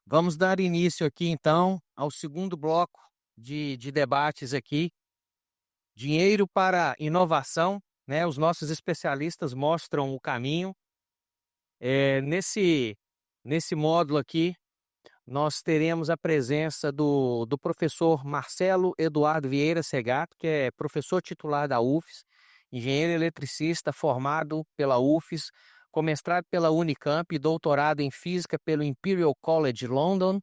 Vamos dar início aqui, então, ao segundo bloco de debates aqui. Dinheiro para inovação, né? Os nossos especialistas mostram o caminho. Nesse módulo aqui, nós teremos a presença do professor Marcelo Eduardo Vieira Segato, que é professor titular da UFES, engenheiro eletricista formado pela UFES, com mestrado pela Unicamp e doutorado em física pelo Imperial College London,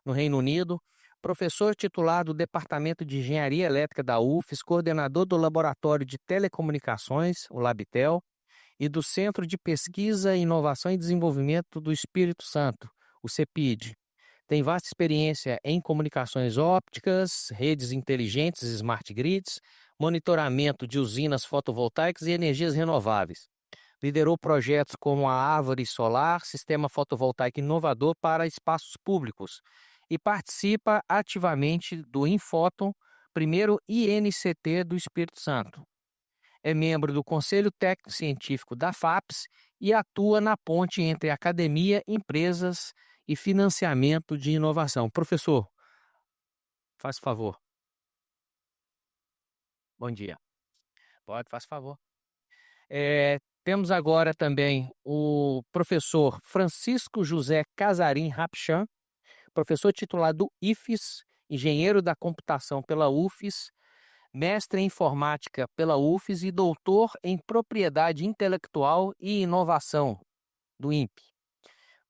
no Reino Unido, professor titular do Departamento de Engenharia Elétrica da UFES, coordenador do Laboratório de Telecomunicações, o Labitel, e do Centro de Pesquisa, Inovação e Desenvolvimento do Espírito Santo, o CEPID. Tem vasta experiência em comunicações ópticas, redes inteligentes, smart grids, monitoramento de usinas fotovoltaicas e energias renováveis. Liderou projetos como a Árvore Solar, sistema fotovoltaico inovador para espaços públicos, e participa ativamente do Infóton, primeiro INCT do Espírito Santo. É membro do Conselho Técnico Científico da FAPES e atua na ponte entre academia, empresas e financiamento de inovação. Professor, faz favor. Bom dia. Pode, faz favor. Temos agora também o professor Francisco José Casarim Rapchan, professor titular do IFES, engenheiro da computação pela UFES, mestre em informática pela UFES e doutor em propriedade intelectual e inovação do INPE.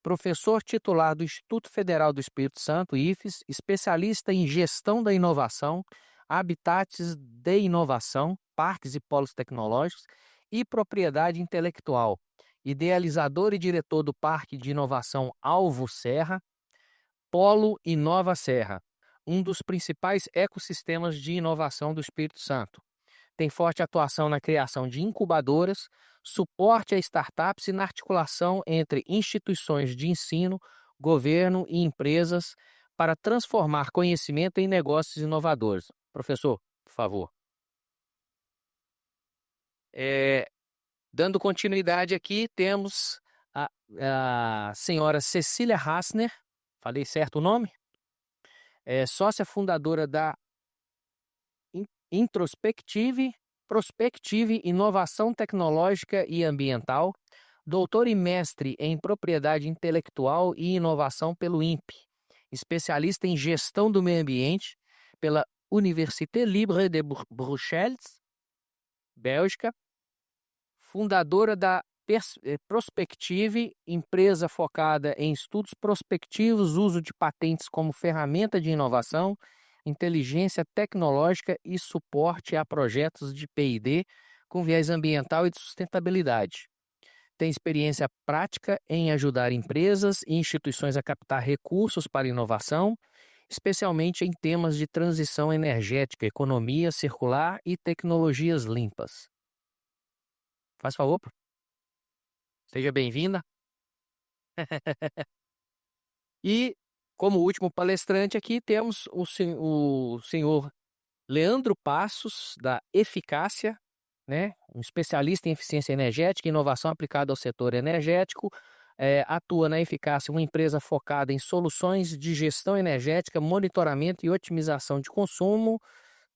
Professor titular do Instituto Federal do Espírito Santo, IFES, especialista em gestão da inovação, habitats de inovação, parques e polos tecnológicos e propriedade intelectual. Idealizador e diretor do Parque de Inovação Alvo Serra, Polo Inova Serra, um dos principais ecossistemas de inovação do Espírito Santo. Tem forte atuação na criação de incubadoras, suporte a startups e na articulação entre instituições de ensino, governo e empresas para transformar conhecimento em negócios inovadores. Professor, por favor. Dando continuidade aqui, temos a senhora Cecília Hassner, falei certo o nome? Sócia fundadora da Introspective, Prospective Inovação Tecnológica e Ambiental, doutor e mestre em Propriedade Intelectual e Inovação pelo INPE, especialista em Gestão do Meio Ambiente pela Université Libre de Bruxelas, Bélgica, fundadora da Prospective, empresa focada em estudos prospectivos, uso de patentes como ferramenta de inovação, inteligência tecnológica e suporte a projetos de P&D com viés ambiental e de sustentabilidade. Tem experiência prática em ajudar empresas e instituições a captar recursos para inovação, especialmente em temas de transição energética, economia circular e tecnologias limpas. Faz favor. Seja bem-vinda. E, como último palestrante aqui, temos o senhor Leandro Passos, da Eficácia, né? Um especialista em eficiência energética e inovação aplicada ao setor energético. Atua na Eficácia, uma empresa focada em soluções de gestão energética, monitoramento e otimização de consumo.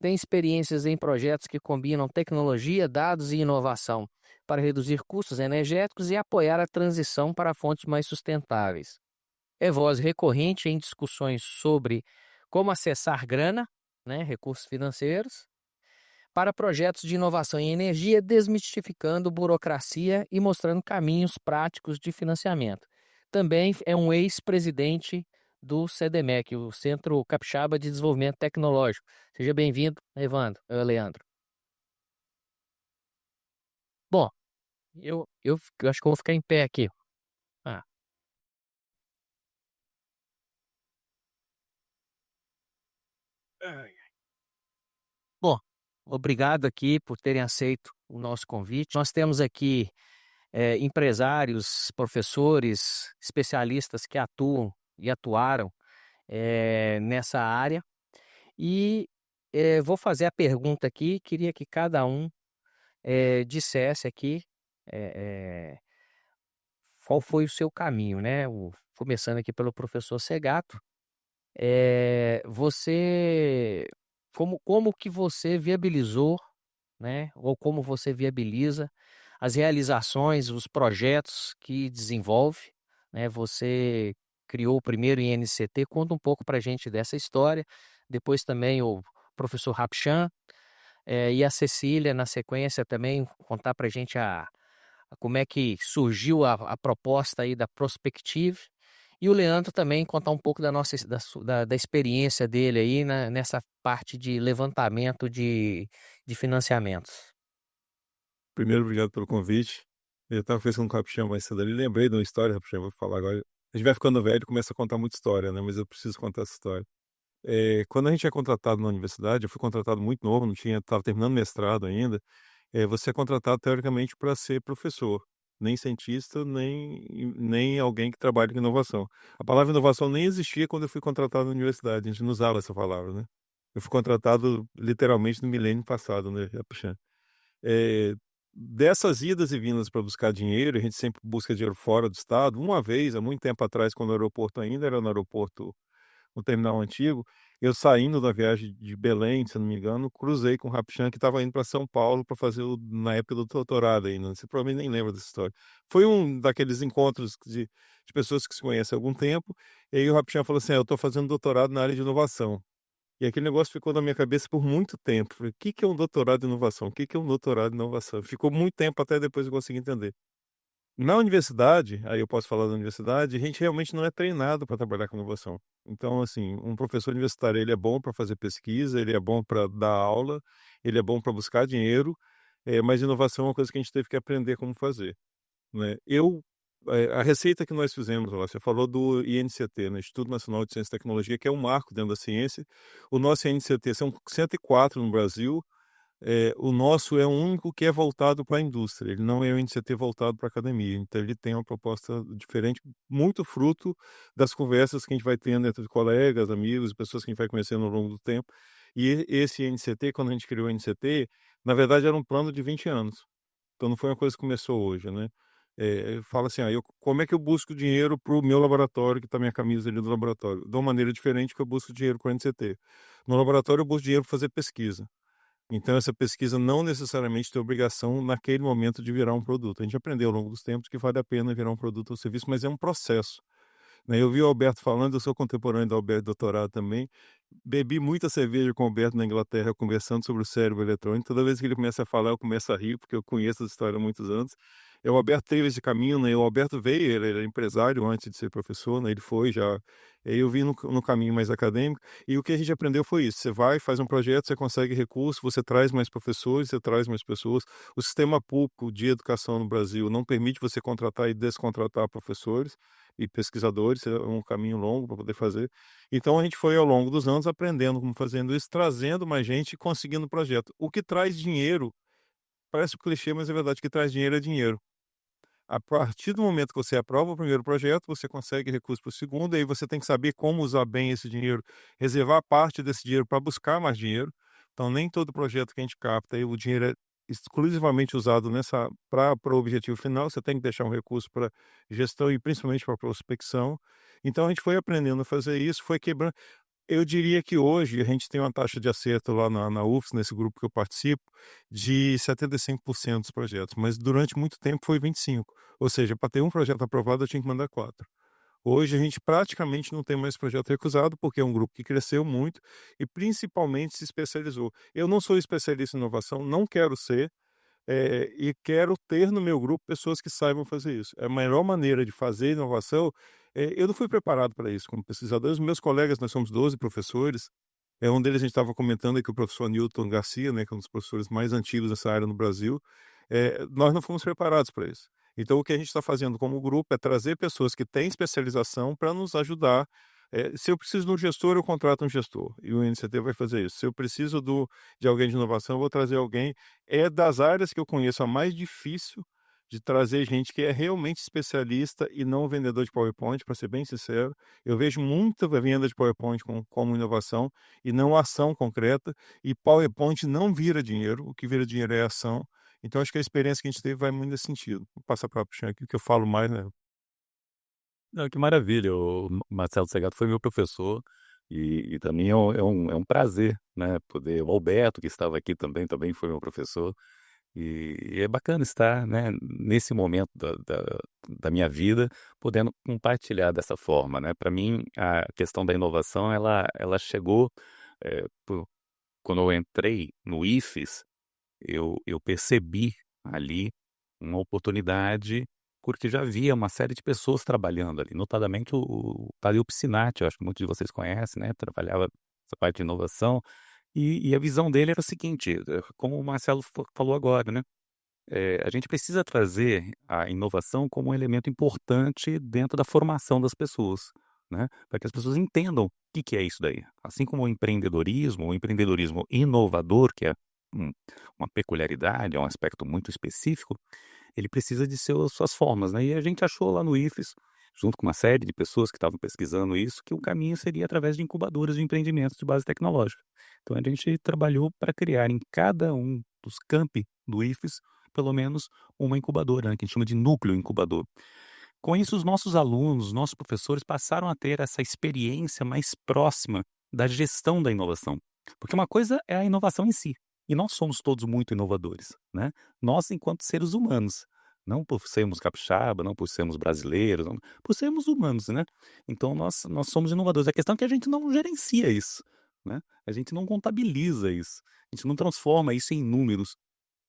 Tem experiências em projetos que combinam tecnologia, dados e inovação para reduzir custos energéticos e apoiar a transição para fontes mais sustentáveis. É voz recorrente em discussões sobre como acessar grana, né, recursos financeiros, para projetos de inovação em energia, desmistificando burocracia e mostrando caminhos práticos de financiamento. Também é um ex-presidente do CDMEC, o Centro Capixaba de Desenvolvimento Tecnológico. Seja bem-vindo, Leandro. Bom, eu acho que eu vou ficar em pé aqui. Ah. Bom, obrigado aqui por terem aceito o nosso convite. Nós temos aqui empresários, professores, especialistas que atuam e atuaram nessa área. E vou fazer a pergunta aqui, queria que cada um dissesse aqui, qual foi o seu caminho, né? Começando aqui pelo professor Segato, você, como que você viabilizou, né? Ou como você viabiliza as realizações, os projetos que desenvolve, né? Você criou o primeiro INCT, conta um pouco para a gente dessa história. Depois também o professor Rapchan, e a Cecília, na sequência, também contar para a gente como é que surgiu a proposta aí da Prospective. E o Leandro também contar um pouco da experiência dele aí nessa parte de levantamento de financiamentos. Primeiro, obrigado pelo convite. Eu estava conversando com o Rapchan mais cedo ali, lembrei de uma história, Rapchan, vou falar agora. A gente vai ficando velho e começa a contar muita história, né, mas eu preciso contar essa história. Quando a gente é contratado na universidade, eu fui contratado muito novo, não tinha estava terminando mestrado ainda, você é contratado teoricamente para ser professor, nem cientista, nem alguém que trabalha com inovação. A palavra inovação nem existia quando eu fui contratado na universidade, a gente não usava essa palavra, né. Eu fui contratado literalmente no milênio passado, né, Rapchan. Eh, Dessas idas e vindas para buscar dinheiro, a gente sempre busca dinheiro fora do estado. Uma vez, há muito tempo atrás, quando o aeroporto ainda era no aeroporto, no terminal antigo, eu saindo da viagem de Belém, se eu não me engano, cruzei com o Rapchan que estava indo para São Paulo para fazer na época do doutorado ainda, você provavelmente nem lembra dessa história. Foi um daqueles encontros de pessoas que se conhecem há algum tempo, e aí o Rapchan falou assim: "Eu estou fazendo doutorado na área de inovação". E aquele negócio ficou na minha cabeça por muito tempo. Falei: "O que é um doutorado em inovação? O que que é um doutorado em inovação?". Ficou muito tempo até depois eu conseguir entender. Na universidade, aí eu posso falar da universidade, a gente realmente não é treinado para trabalhar com inovação. Então, assim, um professor universitário, ele é bom para fazer pesquisa, ele é bom para dar aula, ele é bom para buscar dinheiro, mas inovação é uma coisa que a gente teve que aprender como fazer, né. A receita que nós fizemos lá, você falou do INCT, né, Instituto Nacional de Ciência e Tecnologia, que é um marco dentro da ciência. O nosso INCT são 104 no Brasil, o nosso é o único que é voltado para a indústria, ele não é um INCT voltado para a academia, então ele tem uma proposta diferente, muito fruto das conversas que a gente vai tendo entre colegas, amigos, pessoas que a gente vai conhecendo ao longo do tempo. E esse INCT, quando a gente criou o INCT, na verdade era um plano de 20 anos. Então não foi uma coisa que começou hoje, né. Fala assim: como é que eu busco dinheiro para o meu laboratório, que está minha camisa ali do laboratório? De uma maneira diferente que eu busco dinheiro para o NCT. No laboratório eu busco dinheiro para fazer pesquisa. Então essa pesquisa não necessariamente tem obrigação naquele momento de virar um produto. A gente aprendeu ao longo dos tempos que vale a pena virar um produto ou serviço, mas é um processo, né. Eu vi o Alberto falando, eu sou contemporâneo do Alberto, doutorado também, bebi muita cerveja com o Alberto na Inglaterra, conversando sobre o cérebro eletrônico. Toda vez que ele começa a falar, eu começo a rir, porque eu conheço essa história há muitos anos. O Alberto teve esse caminho, né, o Alberto veio, ele era empresário antes de ser professor, né, ele foi já, eu vim no caminho mais acadêmico, e o que a gente aprendeu foi isso: você vai, faz um projeto, você consegue recurso, você traz mais professores, você traz mais pessoas. O sistema público de educação no Brasil não permite você contratar e descontratar professores e pesquisadores, é um caminho longo para poder fazer. Então a gente foi ao longo dos anos aprendendo como fazendo isso, trazendo mais gente e conseguindo o projeto. O que traz dinheiro, parece um clichê, mas é verdade, o que traz dinheiro é dinheiro. A partir do momento que você aprova o primeiro projeto, você consegue recurso para o segundo, e aí você tem que saber como usar bem esse dinheiro, reservar parte desse dinheiro para buscar mais dinheiro. Então, nem todo projeto que a gente capta, aí o dinheiro é exclusivamente usado nessa para o objetivo final, você tem que deixar um recurso para gestão e principalmente para prospecção. Então, a gente foi aprendendo a fazer isso, foi quebrando. Eu diria que hoje a gente tem uma taxa de acerto lá na UFS, nesse grupo que eu participo, de 75% dos projetos, mas durante muito tempo foi 25. Ou seja, para ter um projeto aprovado eu tinha que mandar 4. Hoje a gente praticamente não tem mais projeto recusado, porque é um grupo que cresceu muito e principalmente se especializou. Eu não sou especialista em inovação, não quero ser, e quero ter no meu grupo pessoas que saibam fazer isso. A melhor maneira de fazer inovação, eu não fui preparado para isso como pesquisador. Os meus colegas, nós somos 12 professores, um deles a gente estava comentando aqui, o professor Newton Garcia, né, que é um dos professores mais antigos dessa área no Brasil, nós não fomos preparados para isso. Então o que a gente está fazendo como grupo é trazer pessoas que têm especialização para nos ajudar. Se eu preciso de um gestor, eu contrato um gestor, e o INCT vai fazer isso. Se eu preciso de alguém de inovação, eu vou trazer alguém. É das áreas que eu conheço a mais difícil de trazer gente que é realmente especialista e não vendedor de PowerPoint, para ser bem sincero. Eu vejo muita venda de PowerPoint como inovação e não ação concreta, e PowerPoint não vira dinheiro, o que vira dinheiro é ação. Então acho que a experiência que a gente teve vai muito nesse sentido. Vou passar para o Puxan aqui, que eu falo mais, né. Não, que maravilha, o Marcelo Segato foi meu professor, e também é um prazer, né, poder o Alberto, que estava aqui também foi meu professor, e é bacana estar, né, nesse momento da minha vida, podendo compartilhar dessa forma, né. Para mim, a questão da inovação, ela chegou, por quando eu entrei no IFES, eu percebi ali uma oportunidade, porque já havia uma série de pessoas trabalhando ali, notadamente o Tadeu Piscinatti, eu acho que muitos de vocês conhecem, né, trabalhava essa parte de inovação, e a visão dele era o seguinte, como o Marcelo falou agora, né, a gente precisa trazer a inovação como um elemento importante dentro da formação das pessoas, né, para que as pessoas entendam o que que é isso daí. Assim como o empreendedorismo inovador, que é um uma peculiaridade, é um aspecto muito específico, ele precisa de suas formas, né, e a gente achou lá no IFES, junto com uma série de pessoas que estavam pesquisando isso, que o caminho seria através de incubadoras de empreendimentos de base tecnológica. Então a gente trabalhou para criar em cada um dos campi do IFES, pelo menos uma incubadora, né, que a gente chama de núcleo incubador. Com isso, os nossos alunos, os nossos professores passaram a ter essa experiência mais próxima da gestão da inovação. Porque uma coisa é a inovação em si, e nós somos todos muito inovadores, né? Nós, enquanto seres humanos, não por sermos capixaba, não por sermos brasileiros, não, por sermos humanos, né? Então nós somos inovadores. A questão é que a gente não gerencia isso, né? A gente não contabiliza isso, a gente não transforma isso em números,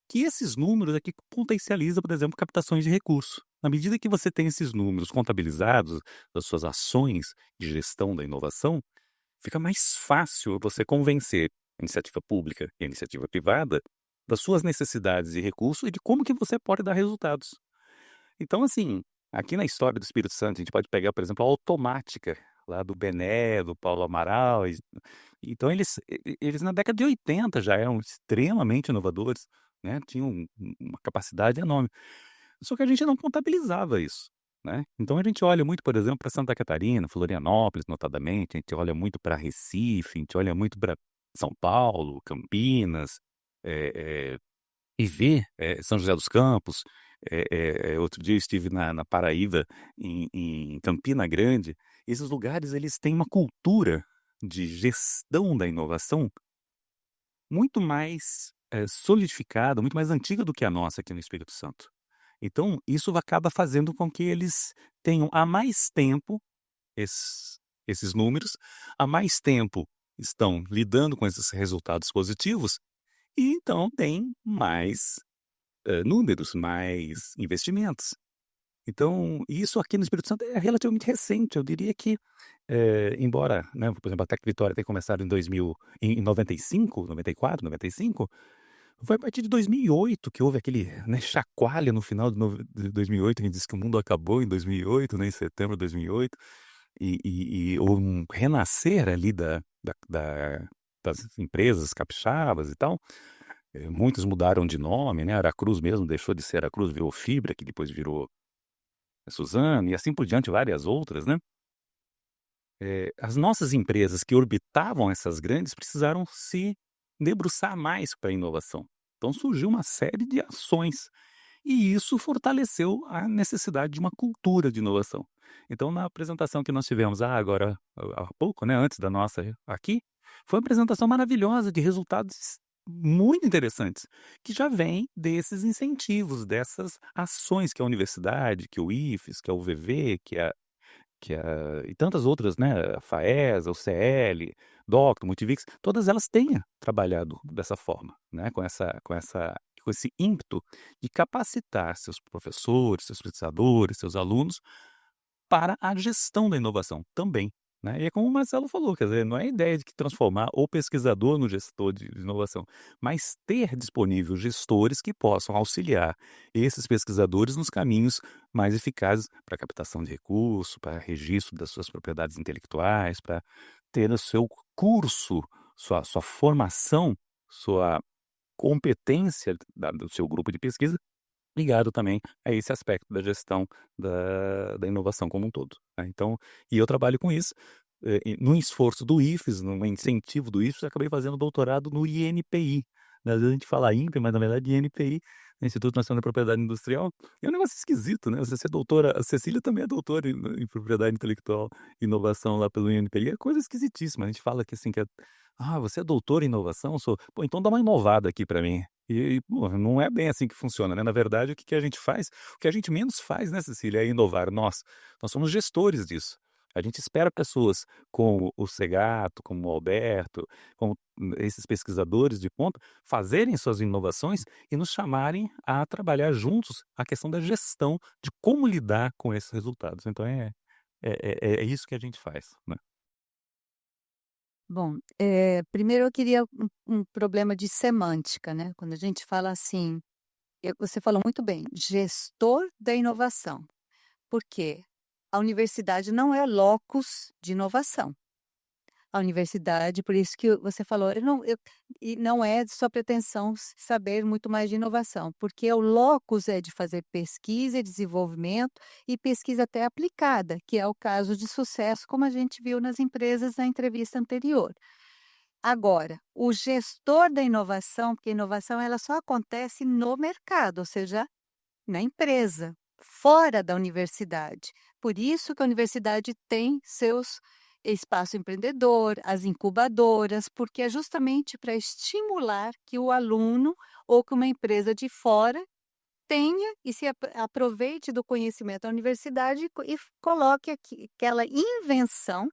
que esses números aqui potencializa, por exemplo, captações de recurso. Na medida que você tem esses números contabilizados das suas ações de gestão da inovação, fica mais fácil você convencer a iniciativa pública e a iniciativa privada das suas necessidades e recursos e de como que você pode dar resultados. Então, assim, aqui na história do Espírito Santo, a gente pode pegar, por exemplo, a automática lá do Bené, do Paulo Amaral. Então, eles na década de 80 já eram extremamente inovadores, né? Tinham uma capacidade enorme. Só que a gente não contabilizava isso, né? Então, a gente olha muito, por exemplo, para Santa Catarina, Florianópolis, notadamente, a gente olha muito para Recife, a gente olha muito para São Paulo, Campinas, eh, eh, e ver, São José dos Campos, outro dia eu estive na Paraíba, em Campina Grande, esses lugares eles têm uma cultura de gestão da inovação muito mais, solidificada, muito mais antiga do que a nossa aqui no Espírito Santo. Então isso acaba fazendo com que eles tenham há mais tempo esses números, há mais tempo estão lidando com esses resultados positivos, e então tem mais números, mais investimentos. Então, isso aqui no Espírito Santo é relativamente recente. Eu diria que, embora, né, por exemplo, a Tec Vitória tenha começado em 2000, em 95, 94, 95, foi a partir de 2008 que houve aquele, né, chacoalha no final de 2008. A gente diz que o mundo acabou em 2008, né, em setembro de 2008, e houve um renascer ali das empresas capixabas e tal. Muitos mudaram de nome, né, Aracruz mesmo deixou de ser Aracruz, virou Fibra, que depois virou Suzano, e assim por diante, várias outras, né. As nossas empresas que orbitavam essas grandes precisaram se debruçar mais para a inovação. Então surgiu uma série de ações, e isso fortaleceu a necessidade de uma cultura de inovação. Então na apresentação que nós tivemos, agora há pouco, né, antes da nossa aqui, foi uma apresentação maravilhosa de resultados muito interessantes, que já vêm desses incentivos, dessas ações que a universidade, que o IFES, que a UVV, e tantas outras, né, a FAESA, o CL, Docto, Multivix, todas elas têm trabalhado dessa forma, né, com esse ímpeto de capacitar seus professores, seus pesquisadores, seus alunos para a gestão da inovação também, né. E é como o Marcelo falou, quer dizer, não é a ideia de que transformar o pesquisador no gestor de inovação, mas ter disponível gestores que possam auxiliar esses pesquisadores nos caminhos mais eficazes para captação de recursos, para registro das suas propriedades intelectuais, para ter o seu curso, sua formação, sua competência do seu grupo de pesquisa ligado também a esse aspecto da gestão da inovação como um todo, né. Então, e eu trabalho com isso, num esforço do IFES, num incentivo do IFES, eu acabei fazendo doutorado no INPI, né. Às vezes a gente fala INPE, mas na verdade INPI, Instituto Nacional de Propriedade Industrial, é um negócio esquisito, né, você ser doutora, a Cecília também é doutora em propriedade intelectual e inovação lá pelo INPI, é coisa esquisitíssima, a gente fala que assim que é: "Ah, você é doutora em inovação?" "Sou." "Pô, então dá uma inovada aqui pra mim." Pô, não é bem assim que funciona, né, na verdade o que que a gente faz, o que a gente menos faz, né, Cecília, é inovar, nós somos gestores disso. A gente espera pessoas como o Segato, como o Alberto, como esses pesquisadores de ponta, fazerem suas inovações e nos chamarem a trabalhar juntos a questão da gestão, de como lidar com esses resultados. Então é isso que a gente faz, né. Bom, primeiro eu queria um problema de semântica, né, quando a gente fala assim, você falou muito bem, gestor da inovação, porque a universidade não é locus de inovação. A universidade, por isso que você falou, e não é de sua pretensão saber muito mais de inovação, porque o locus é de fazer pesquisa e desenvolvimento e pesquisa até aplicada, que é o caso de sucesso, como a gente viu nas empresas na entrevista anterior. Agora, o gestor da inovação, porque a inovação ela só acontece no mercado, ou seja, na empresa, fora da universidade. Por isso que a universidade tem seus espaço empreendedor, as incubadoras, porque é justamente para estimular que o aluno ou que uma empresa de fora tenha e se aproveite do conhecimento da universidade e coloque aquela invenção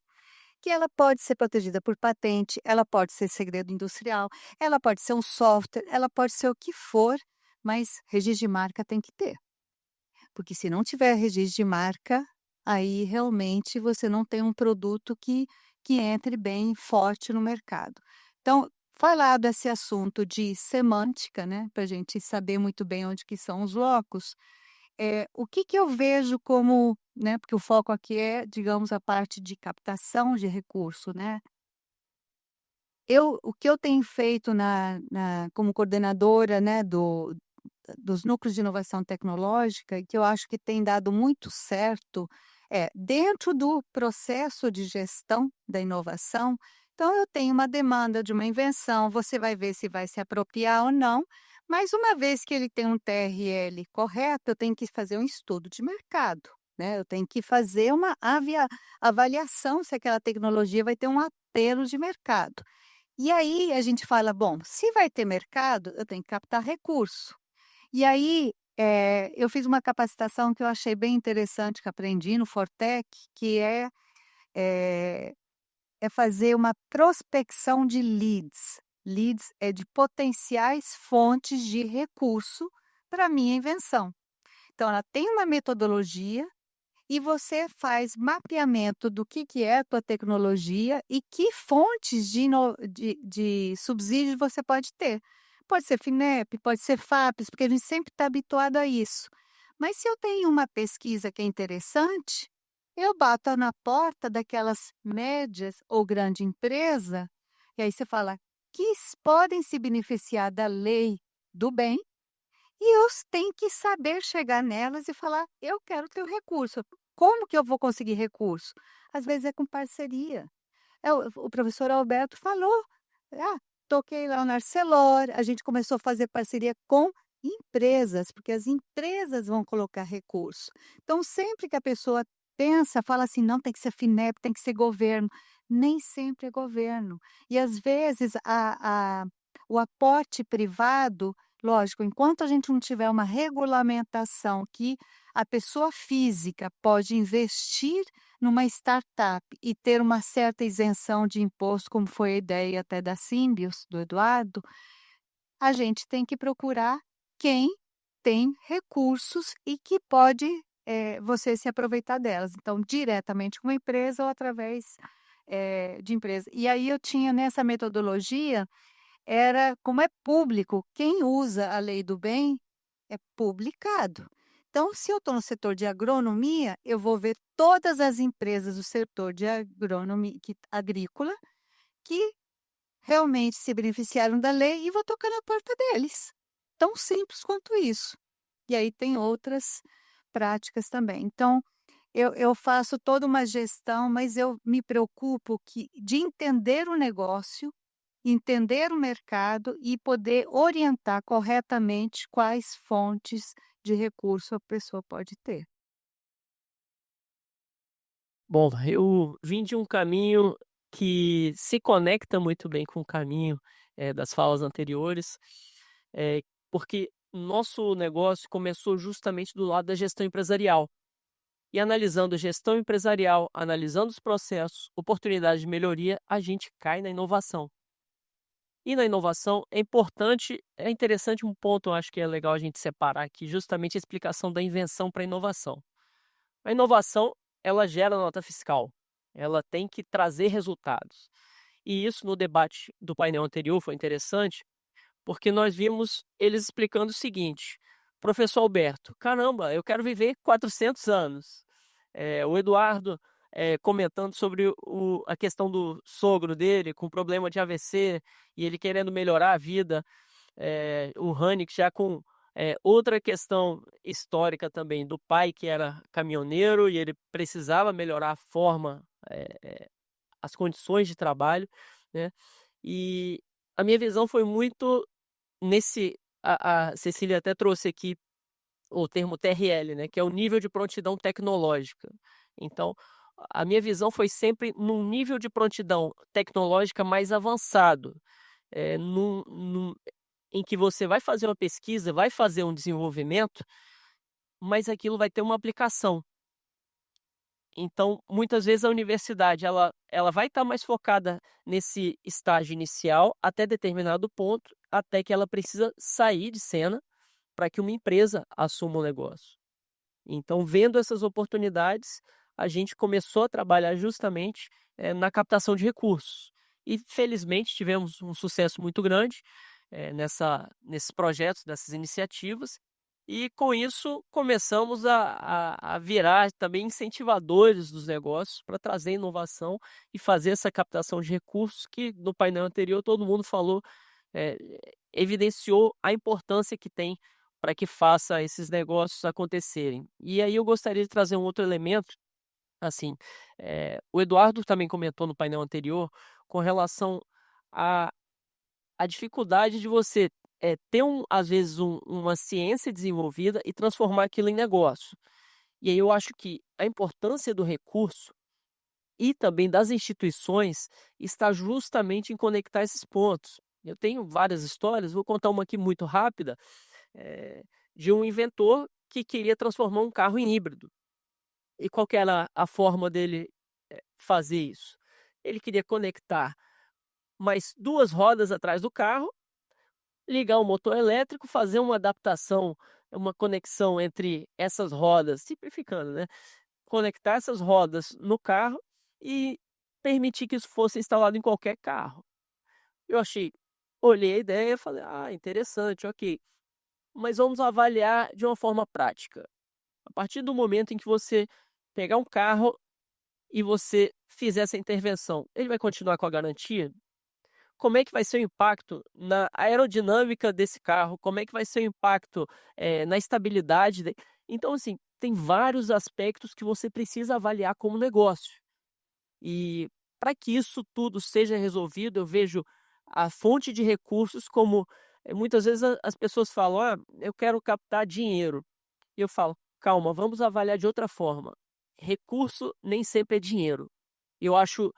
que ela pode ser protegida por patente, ela pode ser segredo industrial, ela pode ser um software, ela pode ser o que for, mas registro de marca tem que ter. Porque se não tiver registro de marca, aí realmente você não tem um produto que entre bem forte no mercado. Então, falado esse assunto de semântica, né, para a gente saber muito bem onde que são os locos, o que que eu vejo como, né, porque o foco aqui é, digamos, a parte de captação de recurso, né. O que eu tenho feito como coordenadora, né, dos núcleos de inovação tecnológica, e que eu acho que tem dado muito certo, dentro do processo de gestão da inovação, então eu tenho uma demanda de uma invenção, você vai ver se vai se apropriar ou não, mas uma vez que ele tem um TRL correto, eu tenho que fazer um estudo de mercado, né, eu tenho que fazer uma avaliação se aquela tecnologia vai ter um apelo de mercado. E aí a gente fala: "Bom, se vai ter mercado, eu tenho que captar recurso". E aí, eu fiz uma capacitação que eu achei bem interessante, que aprendi no Fortec, que eh, é fazer uma prospecção de leads. Leads é de potenciais fontes de recurso para a minha invenção. Então ela tem uma metodologia e você faz mapeamento do que é a tua tecnologia e que fontes de subsídios você pode ter. Pode ser FINEP, pode ser FAPES, porque a gente sempre está habituado a isso. Mas se eu tenho uma pesquisa que é interessante, eu bato na porta daquelas médias ou grande empresa, e aí você fala que podem se beneficiar da lei do bem, e eu tenho que saber chegar nelas e falar: "Eu quero teu recurso". Como que eu vou conseguir recurso? Às vezes é com parceria. O professor Alberto falou: "Ah, toquei lá no Arcelor", a gente começou a fazer parceria com empresas, porque as empresas vão colocar recurso. Então sempre que a pessoa pensa, fala assim: "Não, tem que ser FINEP, tem que ser governo", nem sempre é governo. E às vezes o aporte privado, lógico, enquanto a gente não tiver uma regulamentação que a pessoa física pode investir numa startup e ter uma certa isenção de imposto, como foi a ideia até da Symbios, do Eduardo, a gente tem que procurar quem tem recursos e que pode, você se aproveitar delas. Então, diretamente com a empresa ou através, de empresa. E aí eu tinha nessa metodologia, era como é público, quem usa a lei do bem é publicado. Então, se eu estou no setor de agronomia, eu vou ver todas as empresas do setor de agronomia agrícola que realmente se beneficiaram da lei e vou tocar na porta deles. Tão simples quanto isso. E aí tem outras práticas também. Então, eu faço toda uma gestão, mas eu me preocupo de entender o negócio entender o mercado e poder orientar corretamente quais fontes de recurso a pessoa pode ter. Bom, eu vim de um caminho que se conecta muito bem com o caminho, das falas anteriores, porque nosso negócio começou justamente do lado da gestão empresarial. E analisando gestão empresarial, analisando os processos, oportunidades de melhoria, a gente cai na inovação. E na inovação é interessante um ponto, eu acho que é legal a gente separar aqui, justamente a explicação da invenção para a inovação. A inovação, ela gera nota fiscal, ela tem que trazer resultados. E isso no debate do painel anterior foi interessante, porque nós vimos eles explicando o seguinte: professor Alberto, caramba, eu quero viver 400 anos. O Eduardo comentando sobre a questão do sogro dele com problema de AVC e ele querendo melhorar a vida. O Hanik já com outra questão histórica também do pai que era caminhoneiro e ele precisava melhorar a forma, as condições de trabalho, né? E a minha visão foi muito nesse. A Cecília até trouxe aqui o termo TRL, né, que é o nível de prontidão tecnológica. Então, a minha visão foi sempre num nível de prontidão tecnológica mais avançado, em que você vai fazer uma pesquisa, vai fazer um desenvolvimento, mas aquilo vai ter uma aplicação. Então, muitas vezes a universidade ela vai estar mais focada nesse estágio inicial até determinado ponto, até que ela precisa sair de cena para que uma empresa assuma o negócio. Então, vendo essas oportunidades, a gente começou a trabalhar justamente na captação de recursos. E, felizmente, tivemos um sucesso muito grande nesses projetos, nessas iniciativas. E, com isso, começamos a virar também incentivadores dos negócios para trazer inovação e fazer essa captação de recursos que, no painel anterior, todo mundo falou, evidenciou a importância que tem para que faça esses negócios acontecerem. E aí eu gostaria de trazer um outro elemento, assim, o Eduardo também comentou no painel anterior com relação à dificuldade de você ter, às vezes, uma ciência desenvolvida e transformar aquilo em negócio. E aí eu acho que a importância do recurso e também das instituições está justamente em conectar esses pontos. Eu tenho várias histórias, vou contar uma aqui muito rápida, de um inventor que queria transformar um carro em híbrido. E qual que era a forma dele fazer isso? Ele queria conectar mais 2 rodas atrás do carro, ligar um motor elétrico, fazer uma adaptação, uma conexão entre essas rodas, simplificando, né? Conectar essas rodas no carro e permitir que isso fosse instalado em qualquer carro. Olhei a ideia e falei, interessante, ok. Mas vamos avaliar de uma forma prática. A partir do momento em que você pegar um carro e você fizer essa intervenção, ele vai continuar com a garantia? Como é que vai ser o impacto na aerodinâmica desse carro? Como é que vai ser o impacto na estabilidade? Então, assim, tem vários aspectos que você precisa avaliar como negócio. E para que isso tudo seja resolvido, eu vejo a fonte de recursos como muitas vezes as pessoas falam, eu quero captar dinheiro. E eu falo, calma, vamos avaliar de outra forma. Recurso nem sempre é dinheiro. Eu acho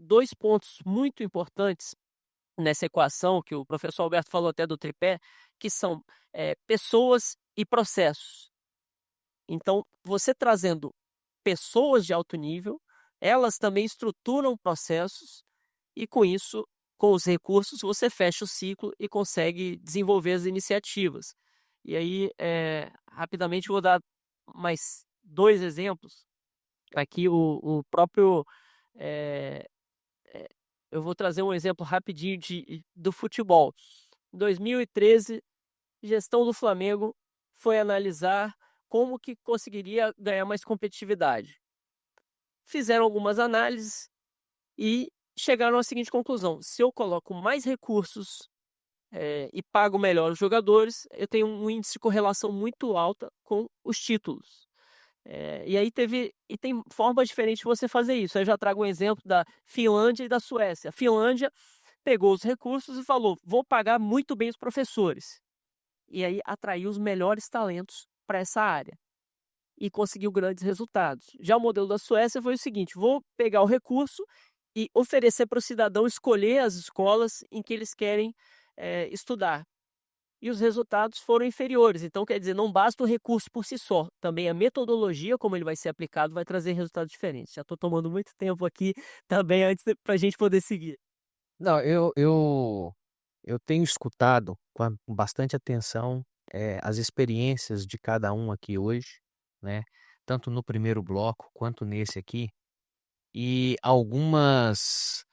2 pontos muito importantes nessa equação, que o professor Alberto falou até do tripé, que são pessoas e processos. Então, você trazendo pessoas de alto nível, elas também estruturam processos e, com isso, com os recursos, você fecha o ciclo e consegue desenvolver as iniciativas. E aí, rapidamente, vou dar mais 2 exemplos. Aqui, o próprio. Eu vou trazer um exemplo rapidinho do futebol. Em 2013, gestão do Flamengo foi analisar como que conseguiria ganhar mais competitividade. Fizeram algumas análises e chegaram à seguinte conclusão: se eu coloco mais recursos e pago melhor os jogadores, eu tenho um índice de correlação muito alta com os títulos. E aí tem formas diferentes de você fazer isso. Eu já trago um exemplo da Finlândia e da Suécia. A Finlândia pegou os recursos e falou: vou pagar muito bem os professores. E aí atraiu os melhores talentos para essa área e conseguiu grandes resultados. Já o modelo da Suécia foi o seguinte: vou pegar o recurso e oferecer para o cidadão escolher as escolas em que eles querem estudar. E os resultados foram inferiores. Então, quer dizer, não basta o recurso por si só. Também a metodologia, como ele vai ser aplicado, vai trazer resultados diferentes. Já estou tomando muito tempo aqui também antes para a gente poder seguir. Não, eu tenho escutado com bastante atenção as experiências de cada um aqui hoje, né? Tanto no primeiro bloco quanto nesse aqui. E algumas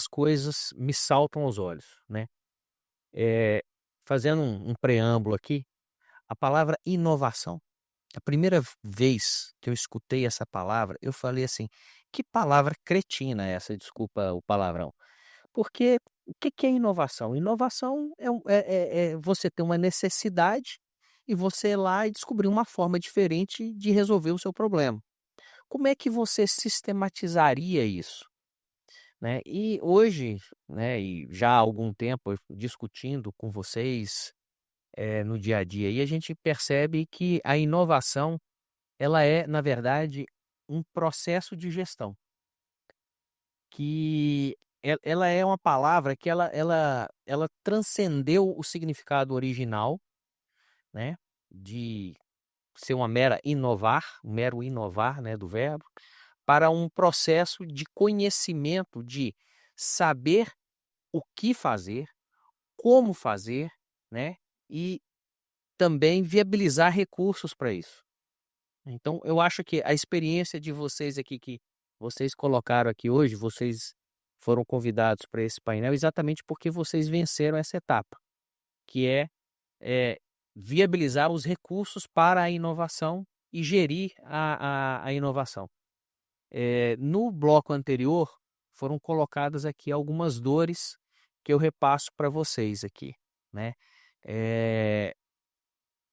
coisas me saltam aos olhos, né? É, fazendo um preâmbulo aqui, a palavra inovação. A primeira vez que eu escutei essa palavra, eu falei assim: que palavra cretina é essa? Desculpa o palavrão. Porque o que que é inovação? Inovação é você ter uma necessidade e você ir lá e descobrir uma forma diferente de resolver o seu problema. Como é que você sistematizaria isso? Né? E hoje, né, e já há algum tempo discutindo com vocês no dia a dia, e a gente percebe que a inovação ela é, na verdade, um processo de gestão, que ela é uma palavra que ela transcendeu o significado original, né, de ser uma mera inovar, um mero inovar, né, do verbo, para um processo de conhecimento, de saber o que fazer, como fazer, né, e também viabilizar recursos para isso. Então, eu acho que a experiência de vocês aqui, que vocês colocaram aqui hoje, vocês foram convidados para esse painel exatamente porque vocês venceram essa etapa, que é viabilizar os recursos para a inovação e gerir a inovação. No bloco anterior, foram colocadas aqui algumas dores que eu repasso para vocês aqui, né?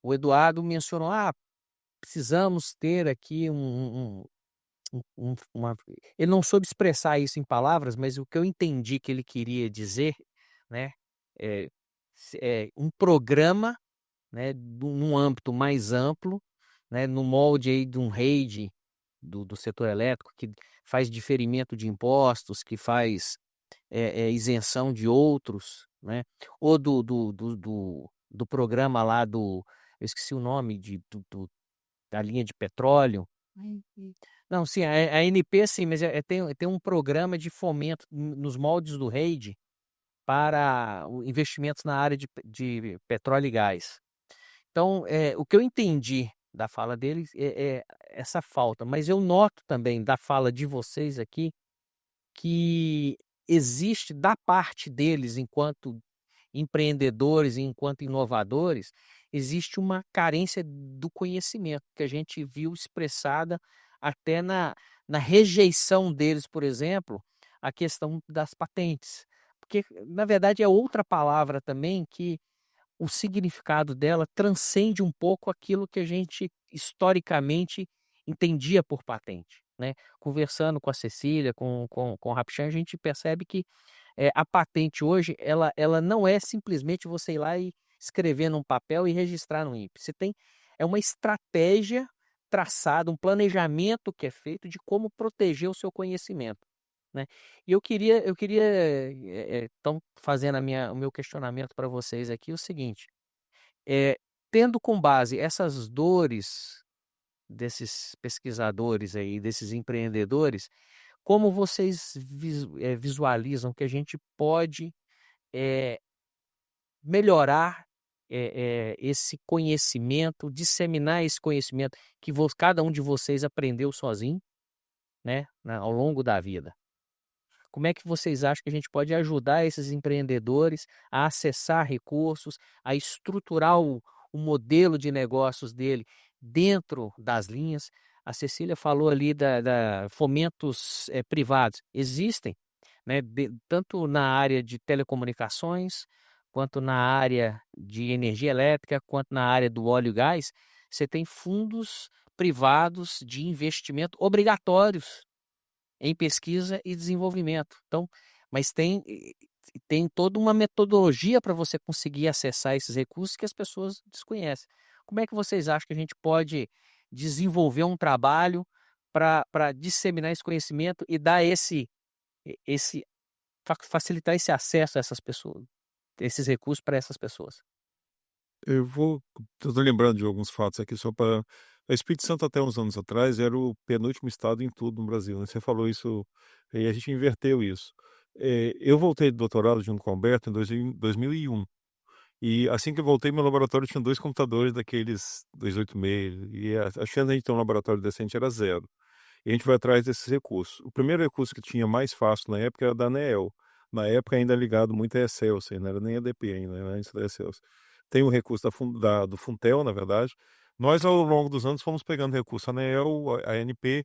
O Eduardo mencionou, precisamos ter aqui uma... Ele não soube expressar isso em palavras, mas o que eu entendi que ele queria dizer, né, é um programa, né, num âmbito mais amplo, né, no molde aí de um REID do setor elétrico, que faz diferimento de impostos, que faz isenção de outros, né, ou do programa lá eu esqueci o nome da linha de petróleo. Não, sim, a ANP sim, mas tem um programa de fomento nos moldes do REID para investimentos na área de petróleo e gás. Então, o que eu entendi da fala deles é essa falta, mas eu noto também da fala de vocês aqui que existe da parte deles, enquanto empreendedores e enquanto inovadores, existe uma carência do conhecimento que a gente viu expressada até na rejeição deles, por exemplo, a questão das patentes. Porque, na verdade, é outra palavra também que o significado dela transcende um pouco aquilo que a gente historicamente entendia por patente, né? Conversando com a Cecília, com o Rapchan, a gente percebe que a patente hoje, ela não é simplesmente você ir lá e escrever num papel e registrar no INPE. É uma estratégia traçada, um planejamento que é feito de como proteger o seu conhecimento, né? E eu queria então, fazendo o meu questionamento para vocês aqui, o seguinte, tendo com base essas dores desses pesquisadores aí, desses empreendedores, como vocês visualizam que a gente pode melhorar esse conhecimento, disseminar esse conhecimento que cada um de vocês aprendeu sozinho, né, ao longo da vida? Como é que vocês acham que a gente pode ajudar esses empreendedores a acessar recursos, a estruturar o modelo de negócios dele dentro das linhas? A Cecília falou ali da fomentos privados. Existem, né, tanto na área de telecomunicações, quanto na área de energia elétrica, quanto na área do óleo e gás. Você tem fundos privados de investimento obrigatórios em pesquisa e desenvolvimento. Então, mas tem toda uma metodologia para você conseguir acessar esses recursos que as pessoas desconhecem. Como é que vocês acham que a gente pode desenvolver um trabalho para disseminar esse conhecimento e dar facilitar esse acesso a essas pessoas, esses recursos para essas pessoas? Eu tô lembrando de alguns fatos aqui só para. O Espírito Santo, até uns anos atrás, era o penúltimo estado em tudo no Brasil, né? Você falou isso, e a gente inverteu isso. Eu voltei do doutorado junto com o Alberto em 2001. E assim que eu voltei, meu laboratório tinha 2 computadores daqueles 286, e a chance de a gente ter um laboratório decente era zero. E a gente foi atrás desses recursos. O primeiro recurso que tinha mais fácil na época era da ANEEL. Na época ainda ligado muito a Excelsior, não era nem ADP ainda, era antes da Excelsior. Tem o recurso do Funtel, na verdade. Nós, ao longo dos anos, fomos pegando recurso ANEEL, a ANP,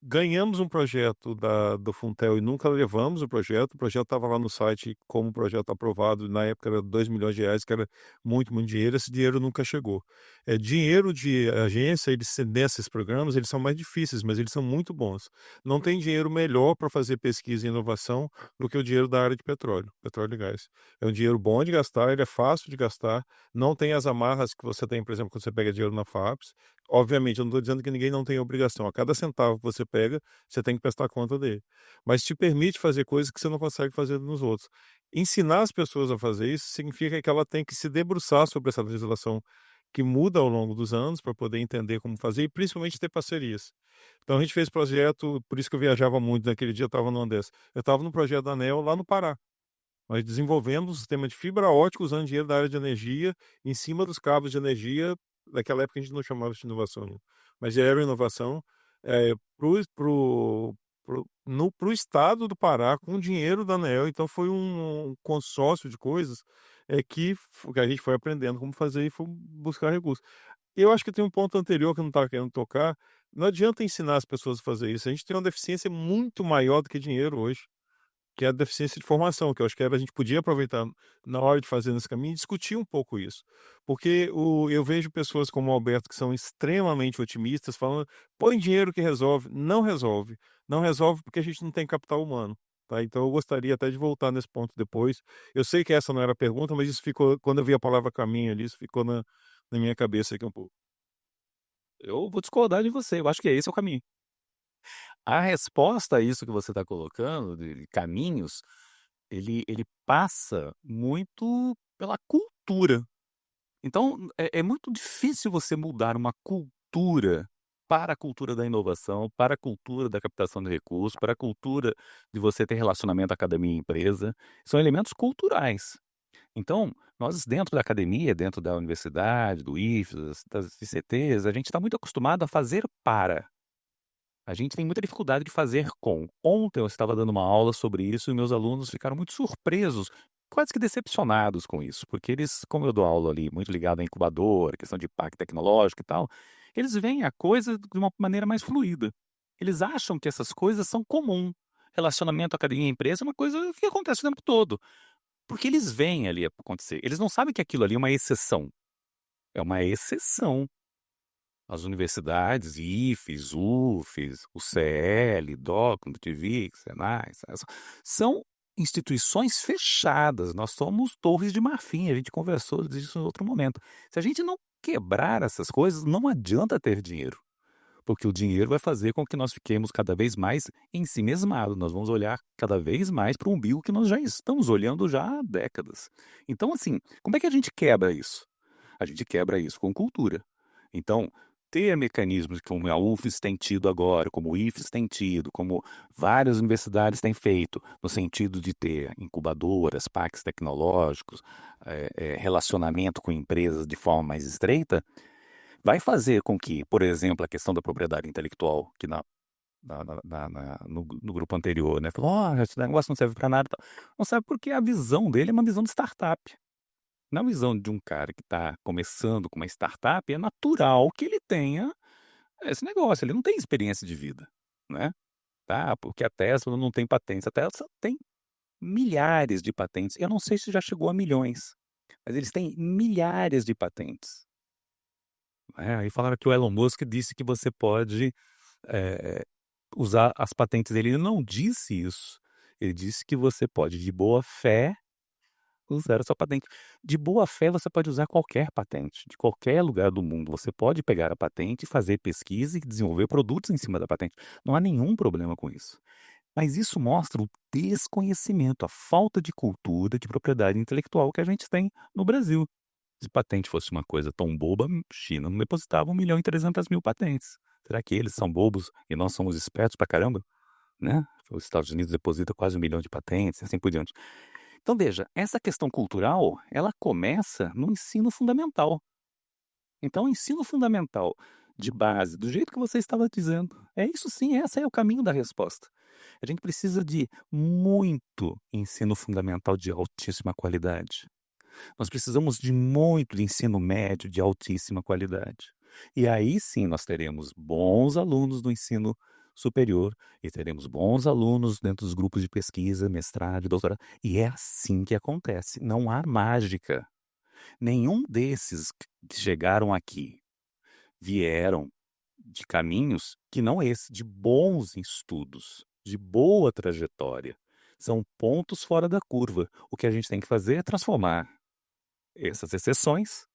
ganhamos um projeto do Funtel e nunca levamos o projeto estava lá no site como projeto aprovado, na época era 2 milhões de reais, que era muito, muito dinheiro, esse dinheiro nunca chegou. Dinheiro de agência, nesses programas, eles são mais difíceis, mas eles são muito bons. Não tem dinheiro melhor para fazer pesquisa e inovação do que o dinheiro da área de petróleo e gás. É um dinheiro bom de gastar, ele é fácil de gastar, não tem as amarras que você tem, por exemplo, quando você pega dinheiro na FAPES. Obviamente, eu não estou dizendo que ninguém não tem obrigação. A cada centavo que você pega, você tem que prestar conta dele. Mas te permite fazer coisas que você não consegue fazer nos outros. Ensinar as pessoas a fazer isso significa que ela tem que se debruçar sobre essa legislação que muda ao longo dos anos para poder entender como fazer e principalmente ter parcerias. Então a gente fez projeto, por isso que eu viajava muito naquele dia, eu estava no Andes. Eu estava no projeto da ANEEL lá no Pará. Nós desenvolvemos um sistema de fibra ótica usando dinheiro da área de energia em cima dos cabos de energia. Naquela época a gente não chamava de inovação, né? Mas já era inovação pro estado do Pará com dinheiro da ANEEL. Então foi um consórcio de coisas que a gente foi aprendendo como fazer e foi buscar recursos. Eu acho que tem um ponto anterior que eu não estava querendo tocar. Não adianta ensinar as pessoas a fazer isso. A gente tem uma deficiência muito maior do que dinheiro hoje, que é a deficiência de formação, que eu acho que a gente podia aproveitar na hora de fazer nesse caminho e discutir um pouco isso. Porque eu vejo pessoas como o Alberto que são extremamente otimistas, falando, põe dinheiro que resolve. Não resolve. Não resolve porque a gente não tem capital humano. Tá? Então eu gostaria até de voltar nesse ponto depois. Eu sei que essa não era a pergunta, mas isso ficou, quando eu vi a palavra caminho ali, isso ficou na minha cabeça aqui um pouco. Eu vou discordar de você, eu acho que esse é o caminho. A resposta a isso que você está colocando, de caminhos, ele passa muito pela cultura. Então, é muito difícil você mudar uma cultura para a cultura da inovação, para a cultura da captação de recursos, para a cultura de você ter relacionamento academia e empresa. São elementos culturais. Então, nós dentro da academia, dentro da universidade, do IFES, das ICTs, a gente está muito acostumado a fazer para. A gente tem muita dificuldade de fazer com. Ontem eu estava dando uma aula sobre isso e meus alunos ficaram muito surpresos, quase que decepcionados com isso, porque eles, como eu dou aula ali muito ligado à incubadora, questão de parque tecnológico e tal, eles veem a coisa de uma maneira mais fluida. Eles acham que essas coisas são comum. Relacionamento academia e empresa é uma coisa que acontece o tempo todo, porque eles veem ali acontecer. Eles não sabem que aquilo ali é uma exceção. É uma exceção. As universidades, IFES, UFES, UCL, DOC, UTVIC, Senai, são instituições fechadas. Nós somos torres de marfim, a gente conversou disso em outro momento. Se a gente não quebrar essas coisas, não adianta ter dinheiro, porque o dinheiro vai fazer com que nós fiquemos cada vez mais ensimesmados. Nós vamos olhar cada vez mais para o umbigo que nós já estamos olhando já há décadas. Então, assim, como é que a gente quebra isso? A gente quebra isso com cultura. Então, ter mecanismos como a UFES tem tido agora, como o IFES tem tido, como várias universidades têm feito, no sentido de ter incubadoras, parques tecnológicos, relacionamento com empresas de forma mais estreita, vai fazer com que, por exemplo, a questão da propriedade intelectual, que no grupo anterior, né, falou, esse negócio não serve para nada. Não serve porque a visão dele é uma visão de startup. Na visão de um cara que está começando com uma startup, é natural que ele tenha esse negócio. Ele não tem experiência de vida, né? Tá? Porque a Tesla não tem patentes. A Tesla tem milhares de patentes. Eu não sei se já chegou a milhões, mas eles têm milhares de patentes. Aí falaram que o Elon Musk disse que você pode usar as patentes dele. Ele não disse isso. Ele disse que você pode, de boa fé, usar a sua patente. De boa fé, você pode usar qualquer patente, de qualquer lugar do mundo. Você pode pegar a patente, fazer pesquisa e desenvolver produtos em cima da patente. Não há nenhum problema com isso. Mas isso mostra o desconhecimento, a falta de cultura de propriedade intelectual que a gente tem no Brasil. Se patente fosse uma coisa tão boba, China não depositava 1.300.000 patentes. Será que eles são bobos e nós somos espertos pra caramba? Né? Os Estados Unidos deposita quase 1 milhão de patentes e assim por diante. Então veja, essa questão cultural, ela começa no ensino fundamental. Então, o ensino fundamental de base, do jeito que você estava dizendo, é isso sim, esse é o caminho da resposta. A gente precisa de muito ensino fundamental de altíssima qualidade. Nós precisamos de muito de ensino médio de altíssima qualidade. E aí sim nós teremos bons alunos do ensino superior e teremos bons alunos dentro dos grupos de pesquisa, mestrado e doutorado. E é assim que acontece, não há mágica. Nenhum desses que chegaram aqui vieram de caminhos que não esse, de bons estudos, de boa trajetória. São pontos fora da curva. O que a gente tem que fazer é transformar essas exceções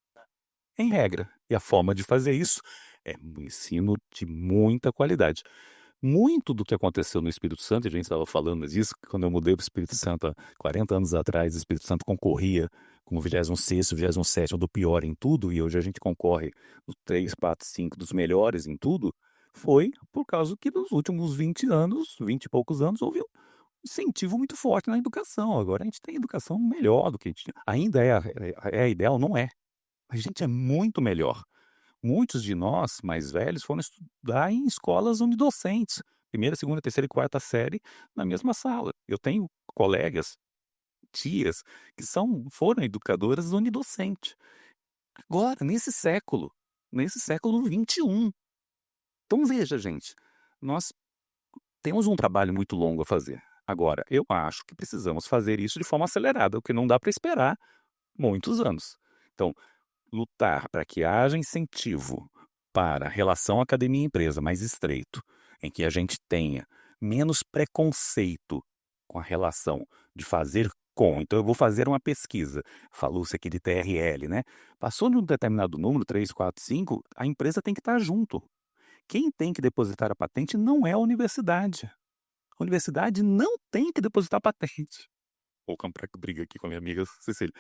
em regra. E a forma de fazer isso é um ensino de muita qualidade. Muito do que aconteceu no Espírito Santo, a gente estava falando disso, quando eu mudei para o Espírito Santo há 40 anos atrás, o Espírito Santo concorria como 26º, 27º do pior em tudo, e hoje a gente concorre no 3, 4, 5 dos melhores em tudo, foi por causa que nos últimos 20 anos, 20 e poucos anos, houve um incentivo muito forte na educação. Agora a gente tem educação melhor do que a gente tinha. Ainda é a ideal? Não é. A gente é muito melhor. Muitos de nós, mais velhos, foram estudar em escolas unidocentes. Primeira, segunda, terceira e quarta série na mesma sala. Eu tenho colegas, tias, que foram educadoras unidocentes. Agora, nesse século XXI. Então veja, gente, nós temos um trabalho muito longo a fazer. Agora, eu acho que precisamos fazer isso de forma acelerada, o que não dá para esperar muitos anos. Então, lutar para que haja incentivo para a relação academia-empresa mais estreito, em que a gente tenha menos preconceito com a relação de fazer com. Então, eu vou fazer uma pesquisa, falou-se aqui de TRL, né? Passou de um determinado número, 3, 4, 5, a empresa tem que estar junto. Quem tem que depositar a patente não é a universidade. A universidade não tem que depositar patente. Vou comprar briga aqui com a minha amiga Cecília.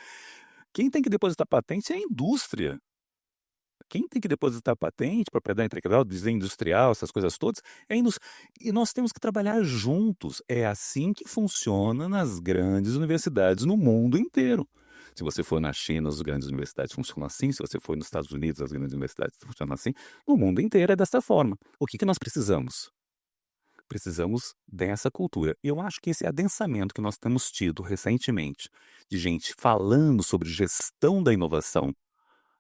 Quem tem que depositar patente é a indústria. Quem tem que depositar patente, propriedade intelectual, desenho industrial, essas coisas todas, é a indústria. E nós temos que trabalhar juntos. É assim que funciona nas grandes universidades no mundo inteiro. Se você for na China, as grandes universidades funcionam assim. Se você for nos Estados Unidos, as grandes universidades funcionam assim. No mundo inteiro é dessa forma. O que nós precisamos? Precisamos dessa cultura. E eu acho que esse adensamento que nós temos tido recentemente, de gente falando sobre gestão da inovação,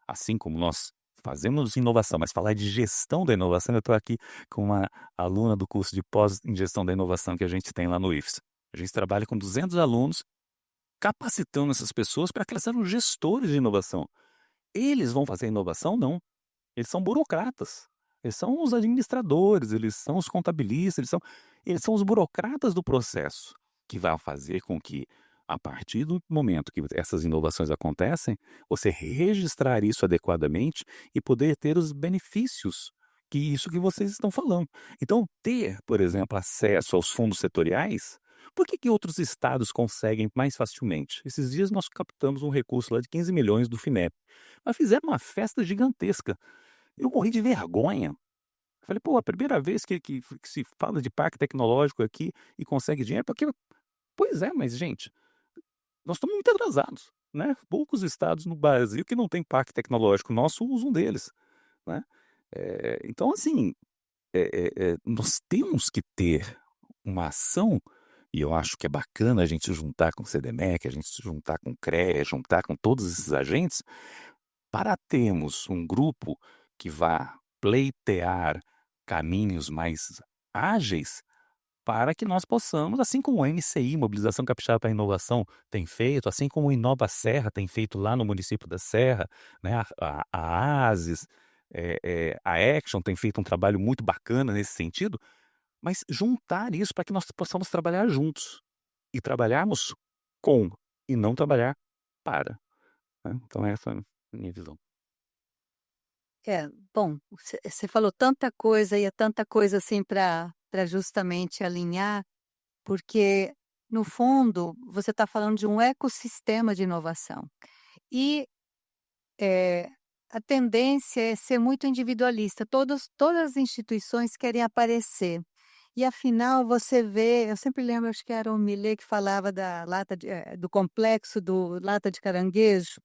assim como nós fazemos inovação, mas falar de gestão da inovação, eu estou aqui com uma aluna do curso de pós em gestão da inovação que a gente tem lá no IFES. A gente trabalha com 200 alunos, capacitando essas pessoas para que elas sejam gestores de inovação. Eles vão fazer inovação? Não. Eles são burocratas. Eles são os administradores, eles são os contabilistas, eles são os burocratas do processo, que vai fazer com que, a partir do momento que essas inovações acontecem, você registrar isso adequadamente e poder ter os benefícios que isso que vocês estão falando. Então, ter, por exemplo, acesso aos fundos setoriais, por que outros estados conseguem mais facilmente? Esses dias nós captamos um recurso lá de 15 milhões do FINEP, mas fizeram uma festa gigantesca. Eu morri de vergonha. Eu falei, pô, a primeira vez que se fala de parque tecnológico aqui e consegue dinheiro, porque... Pois é, mas, gente, nós estamos muito atrasados, né? Poucos estados no Brasil que não tem parque tecnológico. Nós somos um deles, né? Então, assim, nós temos que ter uma ação, e eu acho que é bacana a gente juntar com o CDMEC, a gente juntar com o CREA, juntar com todos esses agentes, para termos um grupo que vá pleitear caminhos mais ágeis para que nós possamos, assim como o MCI, Mobilização Capixaba para a Inovação, tem feito, assim como o Inova Serra tem feito lá no município da Serra, né, a ASES, a Action tem feito um trabalho muito bacana nesse sentido, mas juntar isso para que nós possamos trabalhar juntos. e trabalharmos com e não trabalhar para, né? Então essa é a minha visão. Bom, você falou tanta coisa e é tanta coisa assim para justamente alinhar, porque no fundo você está falando de um ecossistema de inovação. E eh, a tendência é ser muito individualista. Todas as instituições querem aparecer. E afinal você vê, eu sempre lembro, acho que era o Millet que falava do complexo do lata de caranguejo.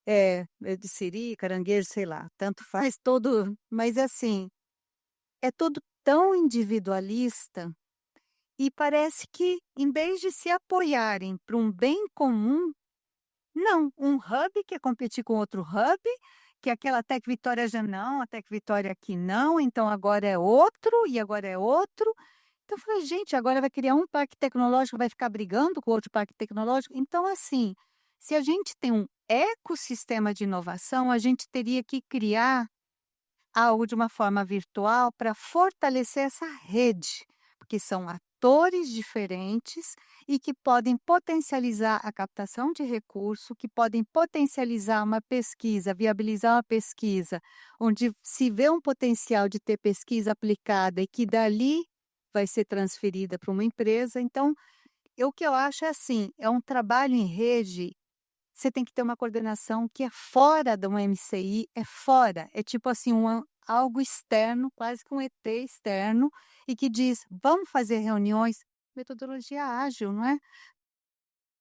De siri, caranguejo, sei lá, tanto faz todo, mas assim, é tudo tão individualista e parece que em vez de se apoiarem para um bem comum, não, um hub quer competir com outro hub, que aquela Tec Vitória já não, a Tec Vitória aqui não, então agora é outro e agora é outro. Então eu falei: "Gente, agora vai criar um parque tecnológico, vai ficar brigando com outro parque tecnológico?". Então assim, se a gente tem um ecossistema de inovação, a gente teria que criar algo de uma forma virtual para fortalecer essa rede, porque são atores diferentes e que podem potencializar a captação de recurso, que podem potencializar uma pesquisa, viabilizar uma pesquisa, onde se vê um potencial de ter pesquisa aplicada e que dali vai ser transferida para uma empresa. Então, o que eu acho é assim, é um trabalho em rede. Você tem que ter uma coordenação que é fora de uma MCI, é fora, é tipo assim, algo externo, quase que um ET externo, e que diz: "Vamos fazer reuniões", metodologia ágil, não é?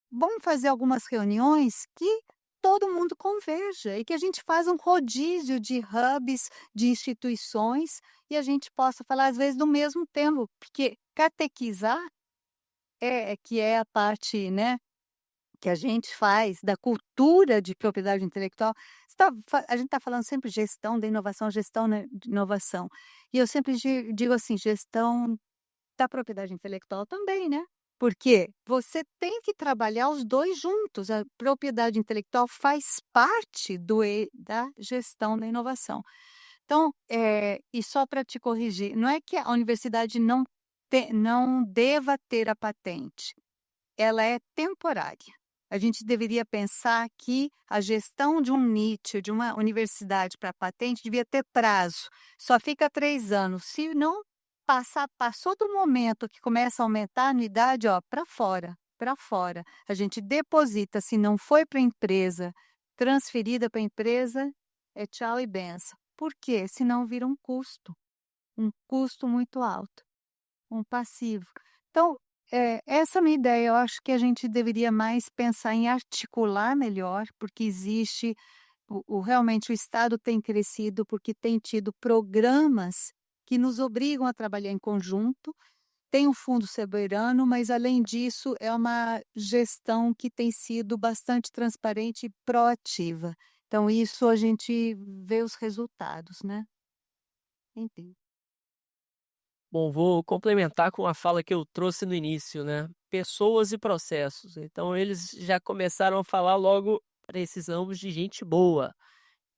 Vamos fazer algumas reuniões que todo mundo converja e que a gente faz um rodízio de hubs, de instituições, e a gente possa falar, às vezes, do mesmo tema, porque catequizar que é a parte, né, que a gente faz da cultura de propriedade intelectual. A gente está falando sempre gestão da inovação, gestão, né, de inovação. E eu sempre digo assim, gestão da propriedade intelectual também, né? Porque você tem que trabalhar os dois juntos. A propriedade intelectual faz parte da gestão da inovação. Então, e só para te corrigir, não é que a universidade não deva ter a patente, ela é temporária. A gente deveria pensar que a gestão de um nicho, de uma universidade para patente, devia ter prazo. Só fica 3 anos. Se não passou do momento que começa a aumentar a anuidade, ó, para fora, para fora. A gente deposita, se não foi para a empresa, transferida para a empresa, é tchau e benção. Por quê? Senão vira um custo muito alto, um passivo. Então, essa é a minha ideia. Eu acho que a gente deveria mais pensar em articular melhor, porque existe realmente o Estado tem crescido, porque tem tido programas que nos obrigam a trabalhar em conjunto. Tem o Fundo Soberano, mas além disso é uma gestão que tem sido bastante transparente e proativa. Então isso a gente vê os resultados, né. Enfim. Bom, vou complementar com a fala que eu trouxe no início, né? Pessoas e processos. Então, eles já começaram a falar logo: precisamos de gente boa.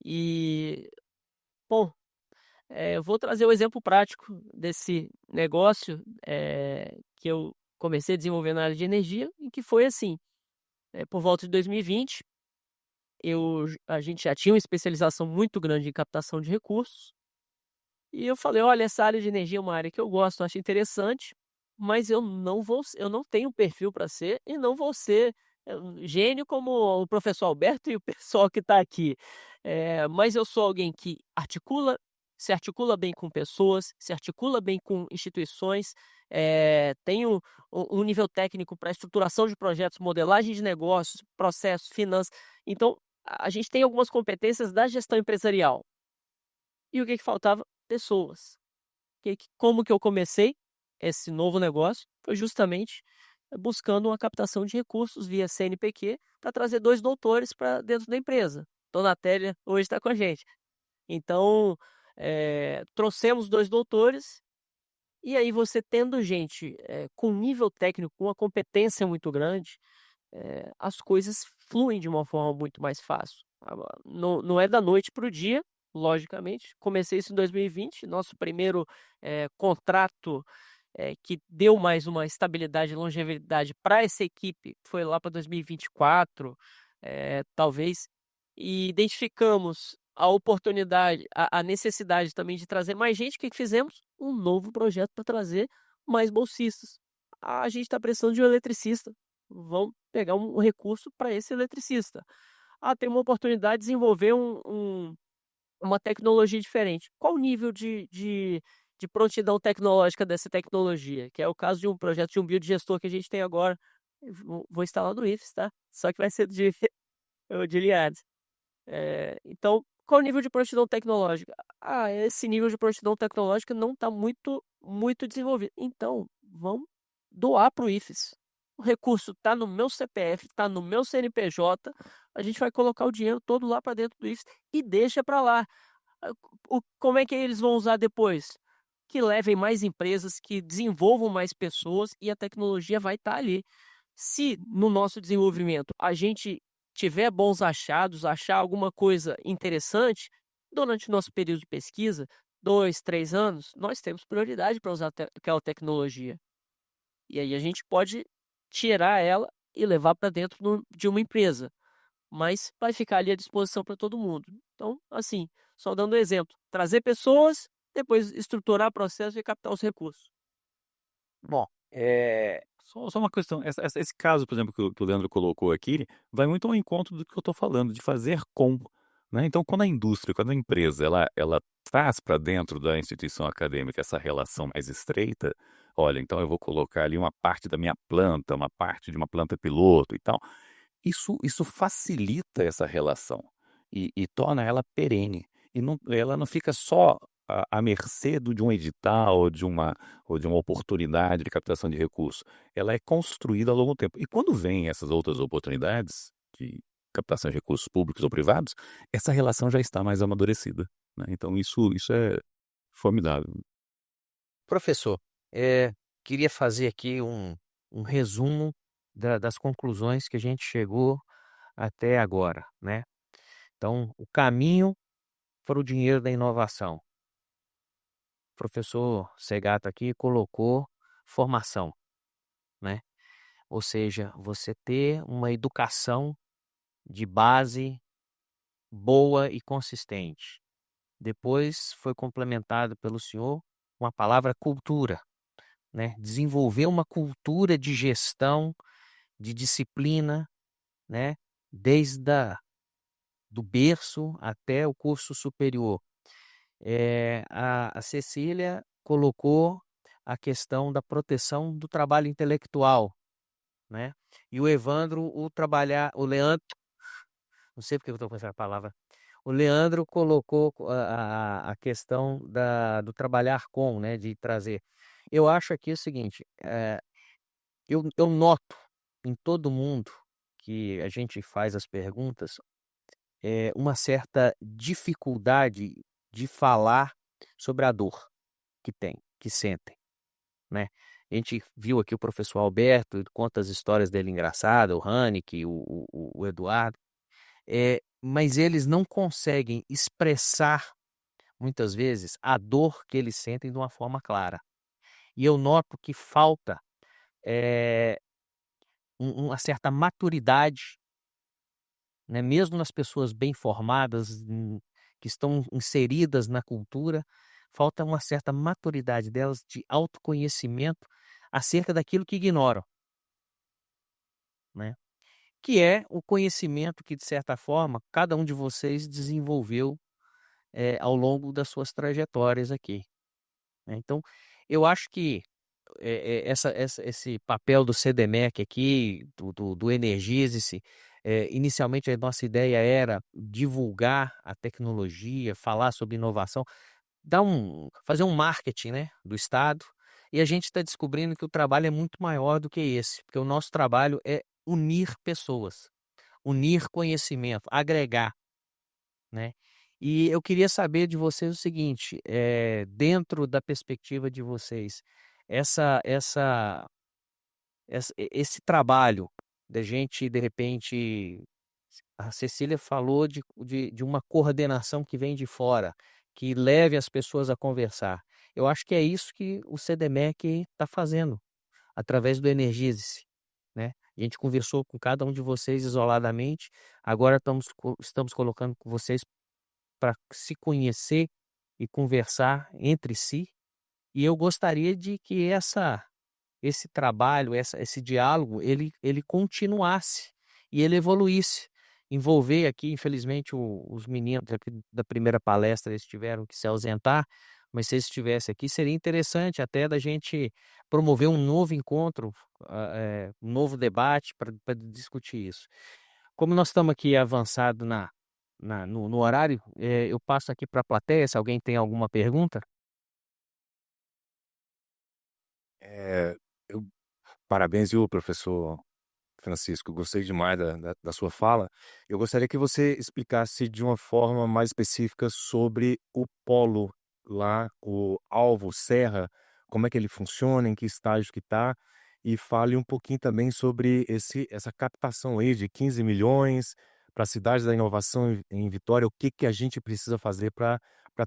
E, bom, eu vou trazer o exemplo prático desse negócio que eu comecei a desenvolver na área de energia, e que foi assim: por volta de 2020, a gente já tinha uma especialização muito grande em captação de recursos. E eu falei: "Olha, essa área de energia é uma área que eu gosto, acho interessante, mas eu não tenho perfil para ser e não vou ser, um gênio como o professor Alberto e o pessoal que está aqui. Mas eu sou alguém que se articula bem com pessoas, se articula bem com instituições, tenho um nível técnico para estruturação de projetos, modelagem de negócios, processos, finanças. Então, a gente tem algumas competências da gestão empresarial. E o que que faltava? Pessoas. Como que eu comecei esse novo negócio? Foi justamente buscando uma captação de recursos via CNPq para trazer 2 doutores para dentro da empresa. Dona Télia hoje está com a gente. Então, trouxemos 2 doutores, e aí você tendo gente, com nível técnico, com uma competência muito grande, as coisas fluem de uma forma muito mais fácil. Agora, não é da noite para o dia, logicamente. Comecei isso em 2020, nosso primeiro contrato que deu mais uma estabilidade e longevidade para essa equipe, foi lá para 2024, talvez, e identificamos a oportunidade, a necessidade também de trazer mais gente, que fizemos? Um novo projeto para trazer mais bolsistas. A gente está precisando de um eletricista, vamos pegar um recurso para esse eletricista. Tem uma oportunidade de desenvolver uma tecnologia diferente. Qual o nível de prontidão tecnológica dessa tecnologia? Que é o caso de um projeto de um biodigestor que a gente tem agora. Vou instalar no IFES, tá? Só que vai ser de Liares. Então, qual o nível de prontidão tecnológica? Esse nível de prontidão tecnológica não está muito desenvolvido. Então, vamos doar para o IFES. O recurso está no meu CPF, está no meu CNPJ. A gente vai colocar o dinheiro todo lá para dentro do IFES e deixa para lá. Como é que eles vão usar depois? Que levem mais empresas, que desenvolvam mais pessoas e a tecnologia vai estar ali. Se no nosso desenvolvimento a gente tiver bons achados, achar alguma coisa interessante, durante o nosso período de pesquisa, 2, 3 anos, nós temos prioridade para usar aquela tecnologia. E aí a gente pode tirar ela e levar para dentro de uma empresa, mas vai ficar ali à disposição para todo mundo. Então, assim, só dando um exemplo, trazer pessoas, depois estruturar processo e captar os recursos. Bom, Só uma questão, esse caso, por exemplo, que o Leandro colocou aqui, vai muito ao encontro do que eu estou falando, de fazer com, né? Então, quando a indústria, quando a empresa, ela traz para dentro da instituição acadêmica essa relação mais estreita, olha, então eu vou colocar ali uma parte da minha planta, uma parte de uma planta piloto e tal, isso facilita essa relação e torna ela perene. E ela não fica só à mercê de um edital ou de uma oportunidade de captação de recursos. Ela é construída ao longo do tempo. E quando vem essas outras oportunidades de captação de recursos públicos ou privados, essa relação já está mais amadurecida, né? Então isso é formidável. professor, queria fazer aqui um resumo das conclusões que a gente chegou até agora, né? Então, o caminho para o dinheiro da inovação. O professor Segato aqui colocou formação, né? Ou seja, você ter uma educação de base boa e consistente. Depois foi complementado pelo senhor com a palavra cultura, né? Desenvolver uma cultura de gestão, de disciplina, né? Desde do berço até o curso superior. A Cecília colocou a questão da proteção do trabalho intelectual, né? E o Evandro, o Leandro, não sei porque eu estou com essa palavra, o Leandro colocou a questão do trabalhar com, né? De trazer. Eu acho aqui o seguinte, eu noto em todo mundo que a gente faz as perguntas, uma certa dificuldade de falar sobre a dor que sentem, né? A gente viu aqui o professor Alberto, conta as histórias dele engraçadas, o Hannick, o Eduardo, mas eles não conseguem expressar, muitas vezes, a dor que eles sentem de uma forma clara. E eu noto que falta eh, uma certa maturidade, né? Mesmo nas pessoas bem formadas, que estão inseridas na cultura, falta uma certa maturidade delas de autoconhecimento acerca daquilo que ignoram, né? Que é o conhecimento que, de certa forma, cada um de vocês desenvolveu ao longo das suas trajetórias aqui, né? Então, eu acho que esse papel do CDMEC aqui, do Energize-se, inicialmente a nossa ideia era divulgar a tecnologia, falar sobre inovação, fazer um marketing, né, do Estado, e a gente está descobrindo que o trabalho é muito maior do que esse, porque o nosso trabalho é unir pessoas, unir conhecimento, agregar, né? E eu queria saber de vocês o seguinte, dentro da perspectiva de vocês, essa, essa, esse trabalho da gente, de repente, a Cecília falou de uma coordenação que vem de fora, que leve as pessoas a conversar. Eu acho que é isso que o CDMEC está fazendo, através do Energize-se, né? A gente conversou com cada um de vocês isoladamente, agora estamos colocando com vocês para se conhecer e conversar entre si, e eu gostaria de que esse trabalho, esse diálogo, ele continuasse e ele evoluísse. Envolver aqui, infelizmente, os meninos aqui da primeira palestra, eles tiveram que se ausentar, mas se eles estivessem aqui, seria interessante até da gente promover um novo encontro, um novo debate para discutir isso. Como nós estamos aqui avançado no horário, eu passo aqui para a plateia, se alguém tem alguma pergunta. É, eu, parabéns, viu, professor Francisco? Gostei demais da sua fala. Eu gostaria que você explicasse de uma forma mais específica sobre o polo lá, o Alvo Serra, como é que ele funciona, em que estágio que está, e fale um pouquinho também sobre essa captação aí de 15 milhões para a cidade da inovação em Vitória, o que que a gente precisa fazer para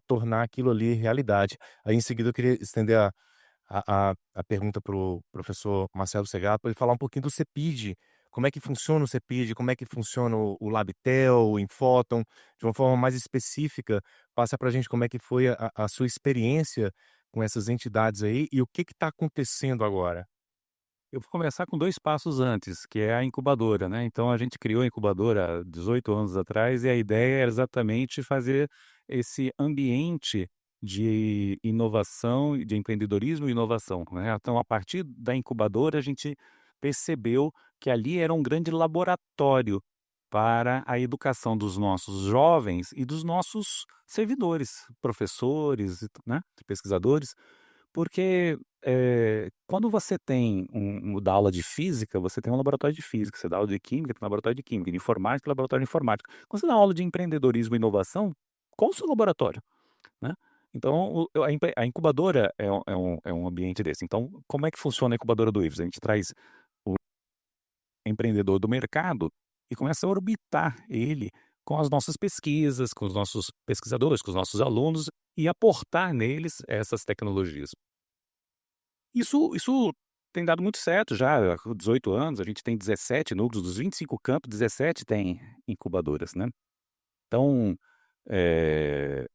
tornar aquilo ali realidade. Aí, em seguida, eu queria estender a pergunta para o professor Marcelo Segato, para ele falar um pouquinho do CEPID, como é que funciona o CEPID, como é que funciona o Labtel, o Infóton, de uma forma mais específica, passa para a gente como é que foi a sua experiência com essas entidades aí e o que está acontecendo agora. Eu vou começar com 2 passos antes, que é a incubadora, né. Então a gente criou a incubadora há 18 anos atrás e a ideia era exatamente fazer esse ambiente de inovação, de empreendedorismo e inovação, né. Então a partir da incubadora a gente percebeu que ali era um grande laboratório para a educação dos nossos jovens e dos nossos servidores, professores, né, pesquisadores, porque, quando você tem dá aula de física, você tem um laboratório de física, você dá aula de química, tem um laboratório de química, de informática, tem laboratório de informática. Quando você dá aula de empreendedorismo e inovação, qual o seu laboratório, né? Então a incubadora é um ambiente desse. Então, como é que funciona a incubadora do IFES? A gente traz o empreendedor do mercado e começa a orbitar ele com as nossas pesquisas, com os nossos pesquisadores, com os nossos alunos e aportar neles essas tecnologias. Isso tem dado muito certo já, há 18 anos, a gente tem 17 núcleos, dos 25 campos, 17 têm incubadoras, né. Então, eh,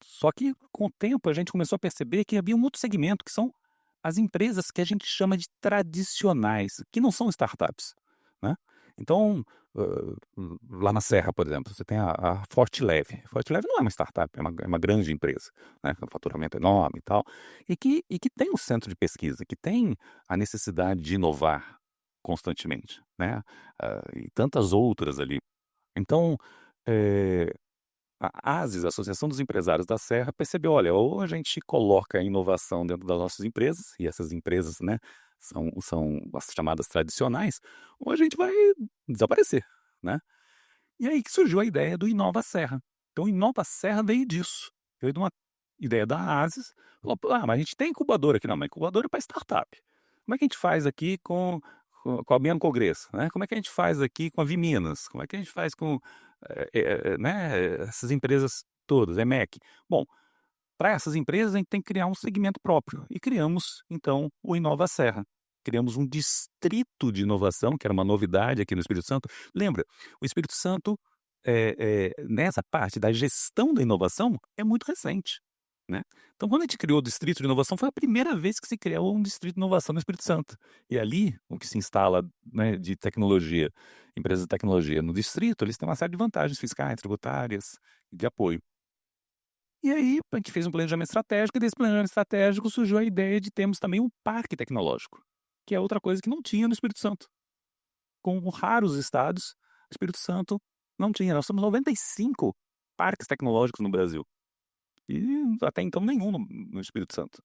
só que com o tempo a gente começou a perceber que havia um outro segmento, que são as empresas que a gente chama de tradicionais, que não são startups, né. Então, lá na Serra, por exemplo, você tem a Fortileve. Fortileve não é uma startup, é uma grande empresa, né, com um faturamento enorme e tal, e que tem um centro de pesquisa, que tem a necessidade de inovar constantemente, né, e tantas outras ali. Então, eh, a ASES, a Associação dos Empresários da Serra, percebeu: olha, ou a gente coloca a inovação dentro das nossas empresas, e essas empresas, né, são as chamadas tradicionais, ou a gente vai desaparecer, né. E aí que surgiu a ideia do Inova Serra. Então o Inova Serra veio disso, veio de uma ideia da ASES, falou: "Ah, mas a gente tem incubadora aqui", "Não, mas incubadora é para startup. Como é que a gente faz aqui com a Biano Congresso, né, como é que a gente faz aqui com a Viminas, como é que a gente faz com, né, essas empresas todas, EMEC. Bom, para essas empresas a gente tem que criar um segmento próprio, e criamos então o Inova Serra. Criamos um distrito de inovação, que era uma novidade aqui no Espírito Santo. Lembra, o Espírito Santo, nessa parte da gestão da inovação, é muito recente, né. Então quando a gente criou o distrito de inovação, foi a primeira vez que se criou um distrito de inovação no Espírito Santo. E ali, o que se instala, né, de tecnologia, empresas de tecnologia no distrito, eles têm uma série de vantagens fiscais, tributárias e de apoio. E aí a gente fez um planejamento estratégico, e desse planejamento estratégico surgiu a ideia de termos também um parque tecnológico, que é outra coisa que não tinha no Espírito Santo. Com raros estados, o Espírito Santo não tinha. Nós temos 95 parques tecnológicos no Brasil. E até então nenhum no Espírito Santo.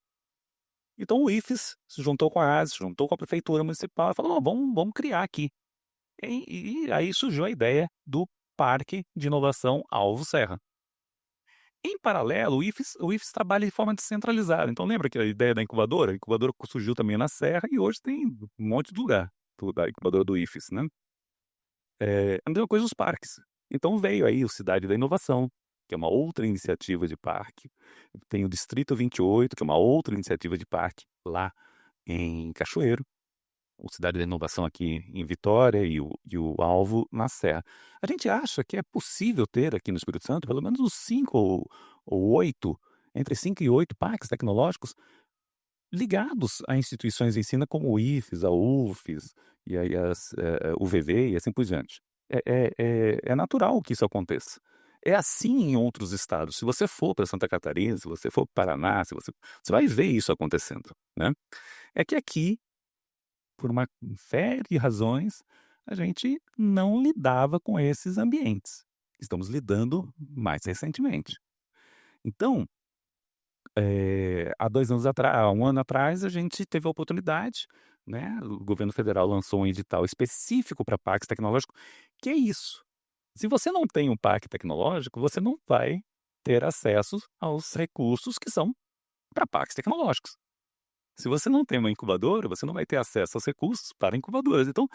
Então o IFES se juntou com a ASES, se juntou com a prefeitura municipal e falou: "Não, vamos criar aqui". E aí surgiu a ideia do Parque de Inovação Alvo Serra. Em paralelo, o IFES trabalha de forma descentralizada. Então lembra que a ideia da incubadora? A incubadora surgiu também na Serra e hoje tem um monte de lugar da incubadora do IFES, né. A mesma coisa os parques. Então veio aí o Cidade da Inovação, que é uma outra iniciativa de parque. Tem o Distrito 28, que é uma outra iniciativa de parque lá em Cachoeiro, o Cidade da Inovação aqui em Vitória e o Alvo na Serra. A gente acha que é possível ter aqui no Espírito Santo pelo menos uns 5 ou 8, entre 5 e 8 parques tecnológicos ligados a instituições de ensino como o IFES, a UFES, e aí UVV e assim por diante. É natural que isso aconteça. É assim em outros estados. Se você for para Santa Catarina, se você for para Paraná, você vai ver isso acontecendo, né? É que aqui, por uma série de razões, a gente não lidava com esses ambientes. Estamos lidando mais recentemente. Então, há 2 anos atrás, há 1 ano atrás, a gente teve a oportunidade, né? O governo federal lançou um edital específico para parques tecnológicos. Que é isso? Se você não tem um parque tecnológico, você não vai ter acesso aos recursos que são para parques tecnológicos. Se você não tem uma incubadora, você não vai ter acesso aos recursos para incubadoras. Então,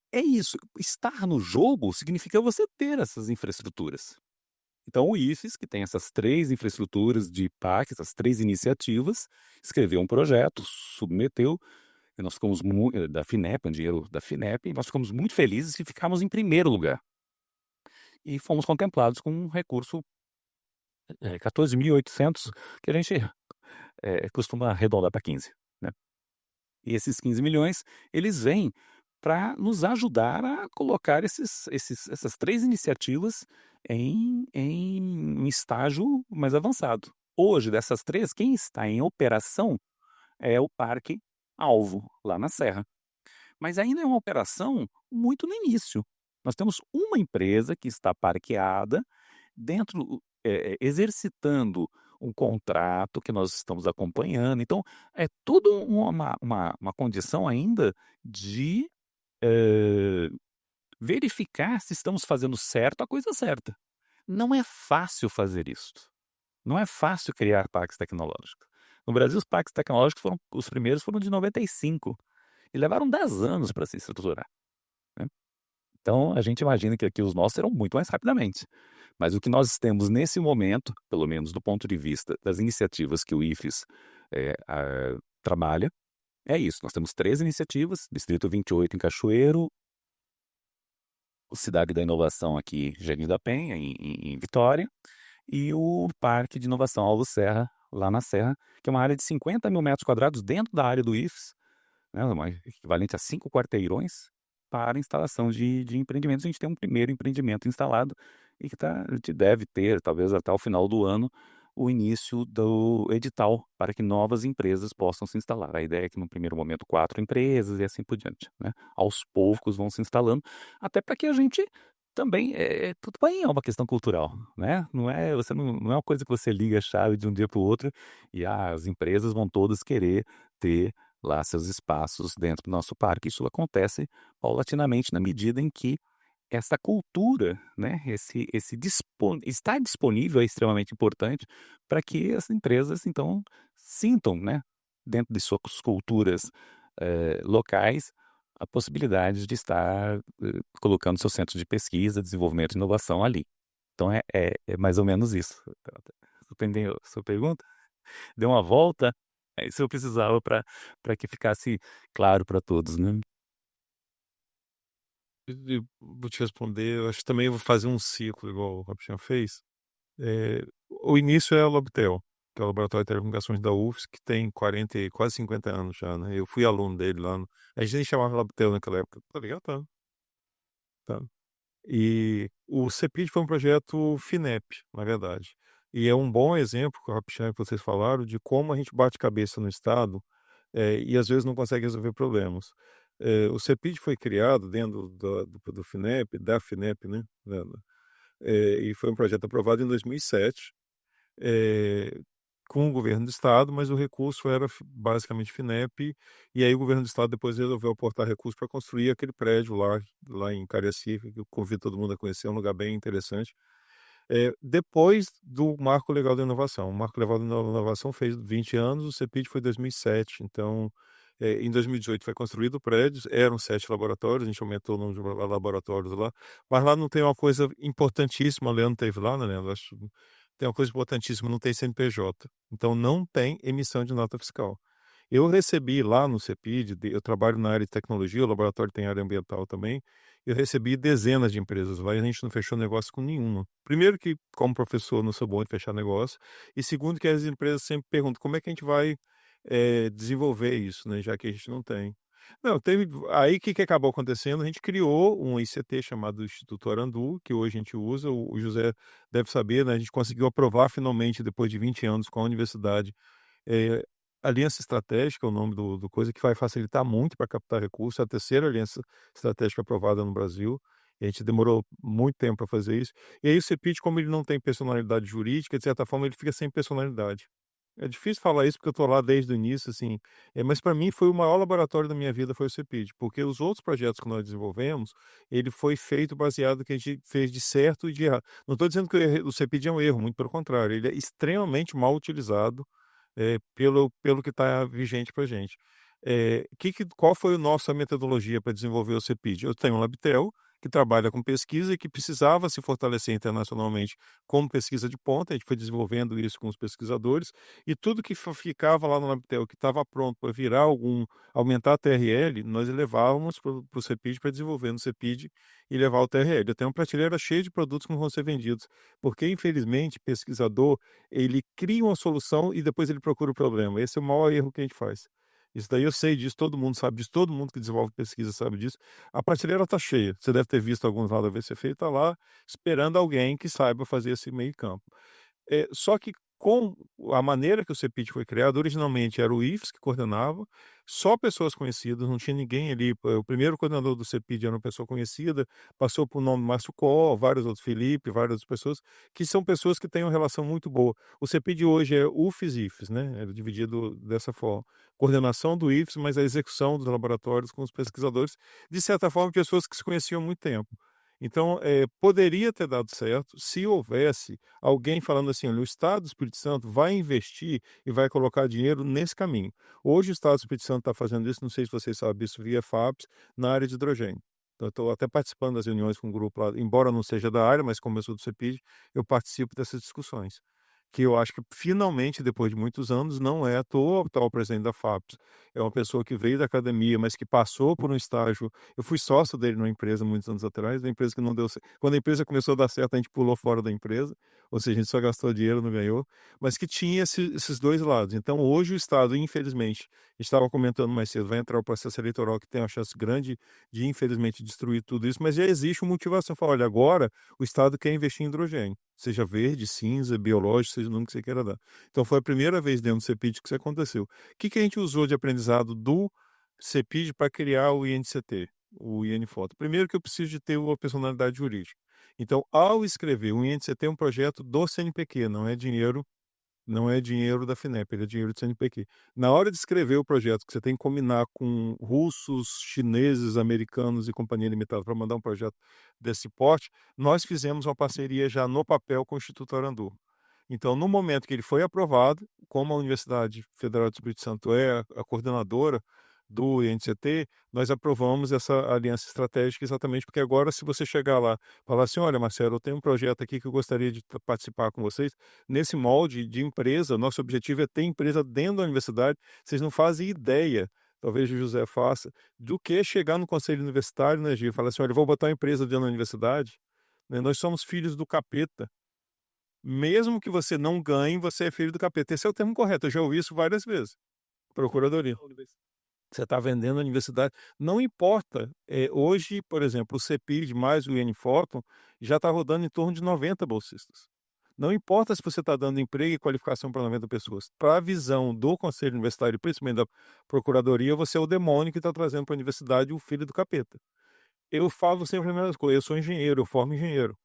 é isso. Estar no jogo significa você ter essas infraestruturas. Então, o IFES, que tem essas 3 infraestruturas de parque, essas 3 iniciativas, escreveu um projeto, submeteu, e nós ficamos da FINEP, um dinheiro da FINEP, e nós ficamos muito felizes que ficamos em primeiro lugar. E fomos contemplados com um recurso 14.800, que a gente costuma arredondar para 15, né? E esses 15 milhões, eles vêm para nos ajudar a colocar essas 3 iniciativas em um estágio mais avançado. Hoje, dessas 3, quem está em operação é o Parque Alvo, lá na Serra. Mas ainda é uma operação muito no início. Nós temos uma empresa que está parqueada dentro, exercitando um contrato que nós estamos acompanhando. Então, é tudo uma condição ainda de verificar se estamos fazendo certo a coisa certa. Não é fácil fazer isso. Não é fácil criar parques tecnológicos. No Brasil, os parques tecnológicos os primeiros foram de 95 e levaram 10 anos para se estruturar, né? Então, a gente imagina que aqui os nossos serão muito mais rapidamente. Mas o que nós temos nesse momento, pelo menos do ponto de vista das iniciativas que o IFES trabalha, é isso. Nós temos 3 iniciativas: Distrito 28 em Cachoeiro, o Cidade da Inovação aqui em Jardim da Penha, em Vitória, e o Parque de Inovação Alvo Serra, lá na Serra, que é uma área de 50 mil metros quadrados dentro da área do IFES, né, equivalente a 5 quarteirões, para instalação de empreendimentos. A gente tem um primeiro empreendimento instalado e que a gente deve ter, talvez até o final do ano, o início do edital para que novas empresas possam se instalar. A ideia é que, no primeiro momento, 4 empresas e assim por diante, né? Aos poucos vão se instalando, até para que a gente também, tudo bem, é uma questão cultural, né? Não é uma coisa que você liga a chave de um dia para o outro e as empresas vão todas querer ter lá seus espaços dentro do nosso parque. Isso acontece paulatinamente na medida em que essa cultura, né, estar disponível é extremamente importante para que as empresas, então, sintam, né, dentro de suas culturas locais, a possibilidade de estar colocando seus centros de pesquisa, desenvolvimento e inovação ali. Então, é mais ou menos isso. Você entendeu a sua pergunta? Deu uma volta, é isso eu precisava para que ficasse claro para todos, né? Eu vou te responder, eu acho que também eu vou fazer um ciclo igual o Rapchan fez. O início é o Labtel, que é o Laboratório de Telecomunicações da UFS, que tem 40, quase 50 anos já, né? Eu fui aluno dele lá. A gente nem chamava Labtel naquela época, tá ligado? Tá. E o CEPID foi um projeto FINEP, na verdade. E é um bom exemplo, que o Rapchan, que vocês falaram, de como a gente bate cabeça no Estado e às vezes não consegue resolver problemas. O CEPID foi criado dentro do FINEP, da FINEP, né? E foi um projeto aprovado em 2007, com o governo do Estado, mas o recurso era basicamente FINEP, e aí o governo do Estado depois resolveu aportar recurso para construir aquele prédio lá em Cariacica, que eu convido todo mundo a conhecer, é um lugar bem interessante. Depois do Marco Legal da Inovação. O Marco Legal da Inovação fez 20 anos, o CEPID foi 2007, então Em 2018 foi construído o prédio, eram 7 laboratórios, a gente aumentou o número de laboratórios lá, mas lá não tem uma coisa importantíssima, o Leandro teve lá, né, Leandro? Acho tem uma coisa importantíssima, não tem CNPJ, então não tem emissão de nota fiscal. Eu recebi lá no CEPID, eu trabalho na área de tecnologia, o laboratório tem área ambiental também, eu recebi dezenas de empresas lá e a gente não fechou negócio com nenhuma. Primeiro que, como professor, não sou bom de fechar negócio, e segundo que as empresas sempre perguntam como é que a gente vai desenvolver isso, né, já que a gente não tem. Não, teve, aí o que, que acabou acontecendo? A gente criou um ICT chamado Instituto Arandu, que hoje a gente usa, o José deve saber, né, a gente conseguiu aprovar finalmente, depois de 20 anos, com a universidade, é, Aliança Estratégica, é o nome do coisa, que vai facilitar muito para captar recursos, é a terceira aliança estratégica aprovada no Brasil, e a gente demorou muito tempo para fazer isso. E aí o CEPID, como ele não tem personalidade jurídica, de certa forma ele fica sem personalidade. É difícil falar isso porque eu estou lá desde o início, assim, mas para mim foi o maior laboratório da minha vida foi o CEPID, porque os outros projetos que nós desenvolvemos, ele foi feito baseado no que a gente fez de certo e de errado. Não estou dizendo que o CEPID é um erro, muito pelo contrário, ele é extremamente mal utilizado pelo que está vigente para a gente. Qual foi a nossa metodologia para desenvolver o CEPID? Eu tenho um Labtel, que trabalha com pesquisa e que precisava se fortalecer internacionalmente como pesquisa de ponta, a gente foi desenvolvendo isso com os pesquisadores, e tudo que ficava lá no Labtel, que estava pronto para virar aumentar a TRL, nós levávamos para o CEPID para desenvolver no CEPID e levar o TRL. Eu tenho uma prateleira cheia de produtos que não vão ser vendidos, porque infelizmente pesquisador, ele cria uma solução e depois ele procura o problema. Esse é o maior erro que a gente faz. Isso daí eu sei disso, todo mundo sabe disso, todo mundo que desenvolve pesquisa sabe disso. A prateleira está cheia. Você deve ter visto alguns lá da VCF, está lá esperando alguém que saiba fazer esse meio campo. Só que com a maneira que o CEPID foi criado, originalmente era o IFES que coordenava, só pessoas conhecidas, não tinha ninguém ali. O primeiro coordenador do CEPID era uma pessoa conhecida, passou por nome Márcio Có, vários outros, Felipe, várias outras pessoas, que são pessoas que têm uma relação muito boa. O CEPID hoje é UFES e IFES, né? É dividido dessa forma. Coordenação do IFES, mas a execução dos laboratórios com os pesquisadores, de certa forma, pessoas que se conheciam há muito tempo. Então, poderia ter dado certo se houvesse alguém falando assim: olha, o Estado do Espírito Santo vai investir e vai colocar dinheiro nesse caminho. Hoje o Estado do Espírito Santo está fazendo isso, não sei se vocês sabem isso, via FAPES, na área de hidrogênio. Então, eu estou até participando das reuniões com o grupo lá, embora não seja da área, mas como eu sou do CEPID, eu participo dessas discussões. Que eu acho que finalmente, depois de muitos anos, não é à toa o tal presidente da FAPES. É uma pessoa que veio da academia, mas que passou por um estágio. Eu fui sócio dele numa empresa muitos anos atrás, uma empresa que não deu certo. Quando a empresa começou a dar certo, a gente pulou fora da empresa, ou seja, a gente só gastou dinheiro, não ganhou, mas que tinha esses dois lados. Então, hoje o Estado, infelizmente, estava comentando mais cedo, vai entrar o processo eleitoral que tem uma chance grande de, infelizmente, destruir tudo isso, mas já existe uma motivação. Falar, olha, agora o Estado quer investir em hidrogênio, seja verde, cinza, biológico, seja o nome que você queira dar. Então, foi a primeira vez dentro do CEPID que isso aconteceu. O que a gente usou de aprendizado do CEPID para criar o INCT, o INFOTO? Primeiro que eu preciso de ter uma personalidade jurídica. Então, ao escrever o INCT é um projeto do CNPq, não é dinheiro da FINEP, ele é dinheiro do CNPq. Na hora de escrever o projeto, que você tem que combinar com russos, chineses, americanos e companhia limitada para mandar um projeto desse porte, nós fizemos uma parceria já no papel com o Instituto Arandu. Então, no momento que ele foi aprovado, como a Universidade Federal do Espírito Santo é a coordenadora do INCT, nós aprovamos essa aliança estratégica exatamente porque agora, se você chegar lá e falar assim, olha, Marcelo, eu tenho um projeto aqui que eu gostaria de participar com vocês, nesse molde de empresa, nosso objetivo é ter empresa dentro da universidade, vocês não fazem ideia, talvez o José faça, do que chegar no conselho universitário, né, Gil, e falar assim, olha, eu vou botar uma empresa dentro da universidade, né, nós somos filhos do capeta. Mesmo que você não ganhe, você é filho do capeta. Esse é o termo correto, eu já ouvi isso várias vezes. Procuradoria. Você está vendendo a universidade. Não importa. Hoje, por exemplo, o CEPID mais o INFOTON já está rodando em torno de 90 bolsistas. Não importa se você está dando emprego e qualificação para 90 pessoas. Para a visão do Conselho Universitário, principalmente da Procuradoria, você é o demônio que está trazendo para a universidade o filho do capeta. Eu falo sempre a mesma coisa. Eu sou engenheiro, eu formo engenheiro.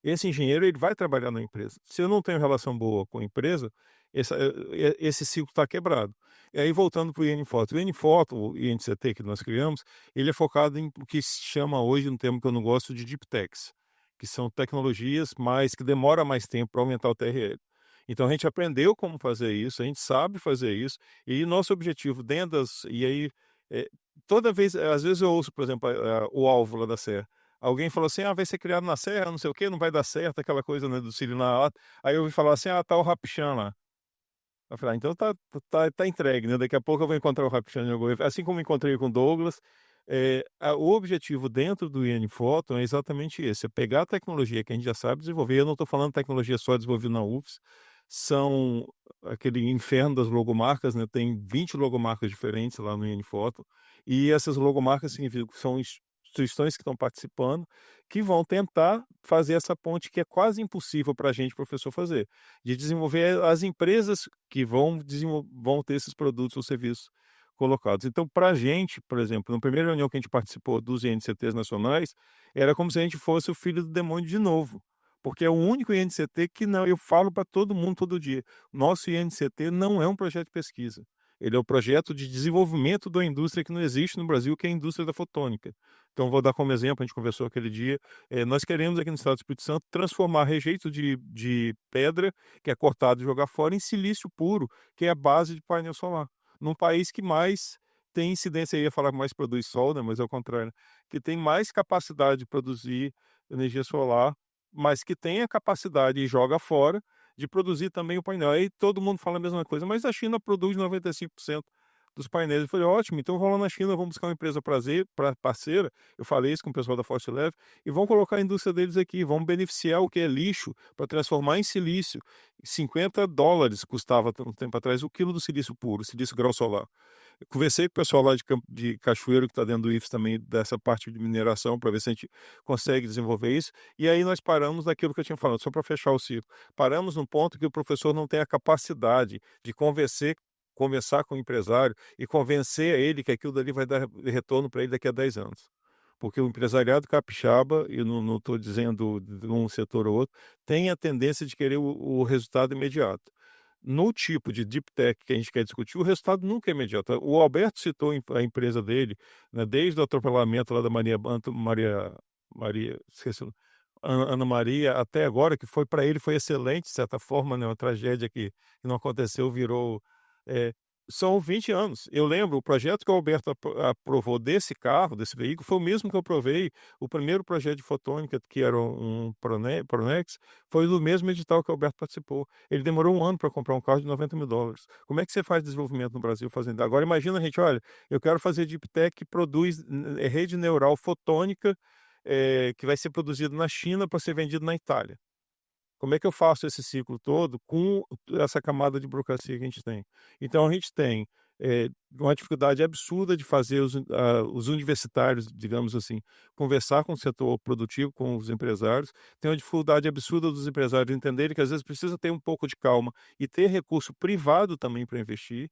Esse engenheiro ele vai trabalhar na empresa. Se eu não tenho relação boa com a empresa, esse ciclo está quebrado. E aí, voltando para o INFOTO. O INFOTO, o INCT que nós criamos, ele é focado em o que se chama hoje, um termo que eu não gosto, de Deep Techs, que são tecnologias que demora mais tempo para aumentar o TRL. Então a gente aprendeu como fazer isso, a gente sabe fazer isso, e nosso objetivo dentro das. E aí, eh, toda vez, às vezes eu ouço, por exemplo, o alvo lá da Serra. Alguém falou assim: ah, vai ser criado na Serra, não sei o quê, não vai dar certo, aquela coisa, né, do Círio na Ata. Aí eu ouvi falar assim: ah, tá o Rapichan lá. Eu falei: ah, então tá entregue, né? Daqui a pouco eu vou encontrar o Rapichan em algum evento. Assim como encontrei com o Douglas, o objetivo dentro do IN Photon é exatamente esse: é pegar a tecnologia que a gente já sabe desenvolver. Eu não estou falando tecnologia só desenvolvida na UFS, são aquele inferno das logomarcas, né? Tem 20 logomarcas diferentes lá no IN Photon, e essas logomarcas significam que são instituições que estão participando, que vão tentar fazer essa ponte que é quase impossível para a gente, professor, fazer, de desenvolver as empresas que vão ter esses produtos ou serviços colocados. Então, para a gente, por exemplo, na primeira reunião que a gente participou dos INCTs nacionais, era como se a gente fosse o filho do demônio de novo, porque é o único INCT que não, eu falo para todo mundo todo dia, nosso INCT não é um projeto de pesquisa. Ele é o projeto de desenvolvimento da indústria que não existe no Brasil, que é a indústria da fotônica. Então, vou dar como exemplo, a gente conversou aquele dia, nós queremos aqui no estado do Espírito Santo transformar rejeito de pedra, que é cortado e jogar fora, em silício puro, que é a base de painel solar. Num país que mais tem incidência, eu ia falar que mais produz sol, né, mas é o contrário, né, que tem mais capacidade de produzir energia solar, mas que tem a capacidade e joga fora de produzir também o painel. Aí todo mundo fala a mesma coisa, mas a China produz 95% dos painéis. Eu falei: ótimo, então vamos lá na China, vamos buscar uma empresa parceira. Eu falei isso com o pessoal da Forte Leve, e vão colocar a indústria deles aqui, vão beneficiar o que é lixo para transformar em silício. $50 custava um tempo atrás o quilo do silício puro, silício grau solar. Eu conversei com o pessoal lá de Cachoeiro, que está dentro do IFES também, dessa parte de mineração, para ver se a gente consegue desenvolver isso. E aí nós paramos naquilo que eu tinha falado, só para fechar o ciclo. Paramos no ponto que o professor não tem a capacidade de conversar com o empresário e convencer a ele que aquilo dali vai dar retorno para ele daqui a 10 anos. Porque o empresariado capixaba, e não estou dizendo de um setor ou outro, tem a tendência de querer o resultado imediato. No tipo de deep tech que a gente quer discutir, o resultado nunca é imediato. O Alberto citou a empresa dele, né, desde o atropelamento lá da esqueci Ana Maria, até agora, que foi para ele foi excelente, de certa forma, né, uma tragédia que não aconteceu, virou. eh, São 20 anos. Eu lembro, o projeto que o Alberto aprovou desse carro, desse veículo, foi o mesmo que eu aprovei. O primeiro projeto de fotônica, que era um Pronex, foi do mesmo edital que o Alberto participou. Ele demorou um ano para comprar um carro de $90.000. Como é que você faz desenvolvimento no Brasil fazendo? Agora imagina a gente: olha, eu quero fazer deep tech que produz rede neural fotônica, que vai ser produzido na China para ser vendido na Itália. Como é que eu faço esse ciclo todo com essa camada de burocracia que a gente tem? Então a gente tem uma dificuldade absurda de fazer os universitários, digamos assim, conversar com o setor produtivo, com os empresários. Tem uma dificuldade absurda dos empresários entenderem que às vezes precisa ter um pouco de calma e ter recurso privado também para investir,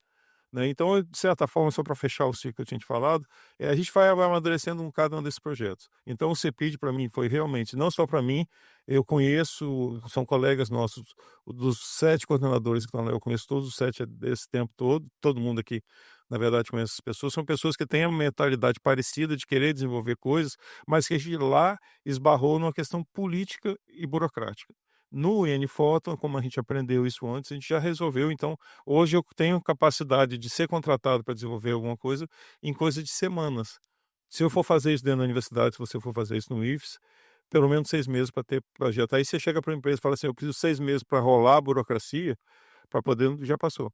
né? Então, de certa forma, só para fechar o ciclo que eu tinha te falado, a gente vai amadurecendo cada um desses projetos. Então, o CEPID, para mim, foi realmente, não só para mim, eu conheço, são colegas nossos, dos 7 coordenadores que estão lá, eu conheço todos os 7 desse tempo todo mundo aqui, na verdade, conhece as pessoas, são pessoas que têm uma mentalidade parecida de querer desenvolver coisas, mas que a gente lá esbarrou numa questão política e burocrática. No IN-Photon, como a gente aprendeu isso antes, a gente já resolveu. Então, hoje eu tenho capacidade de ser contratado para desenvolver alguma coisa em coisa de semanas. Se eu for fazer isso dentro da universidade, se você for fazer isso no IFES, pelo menos 6 meses para ter projeto. Aí você chega para a empresa e fala assim: eu preciso 6 meses para rolar a burocracia, para poder, já passou.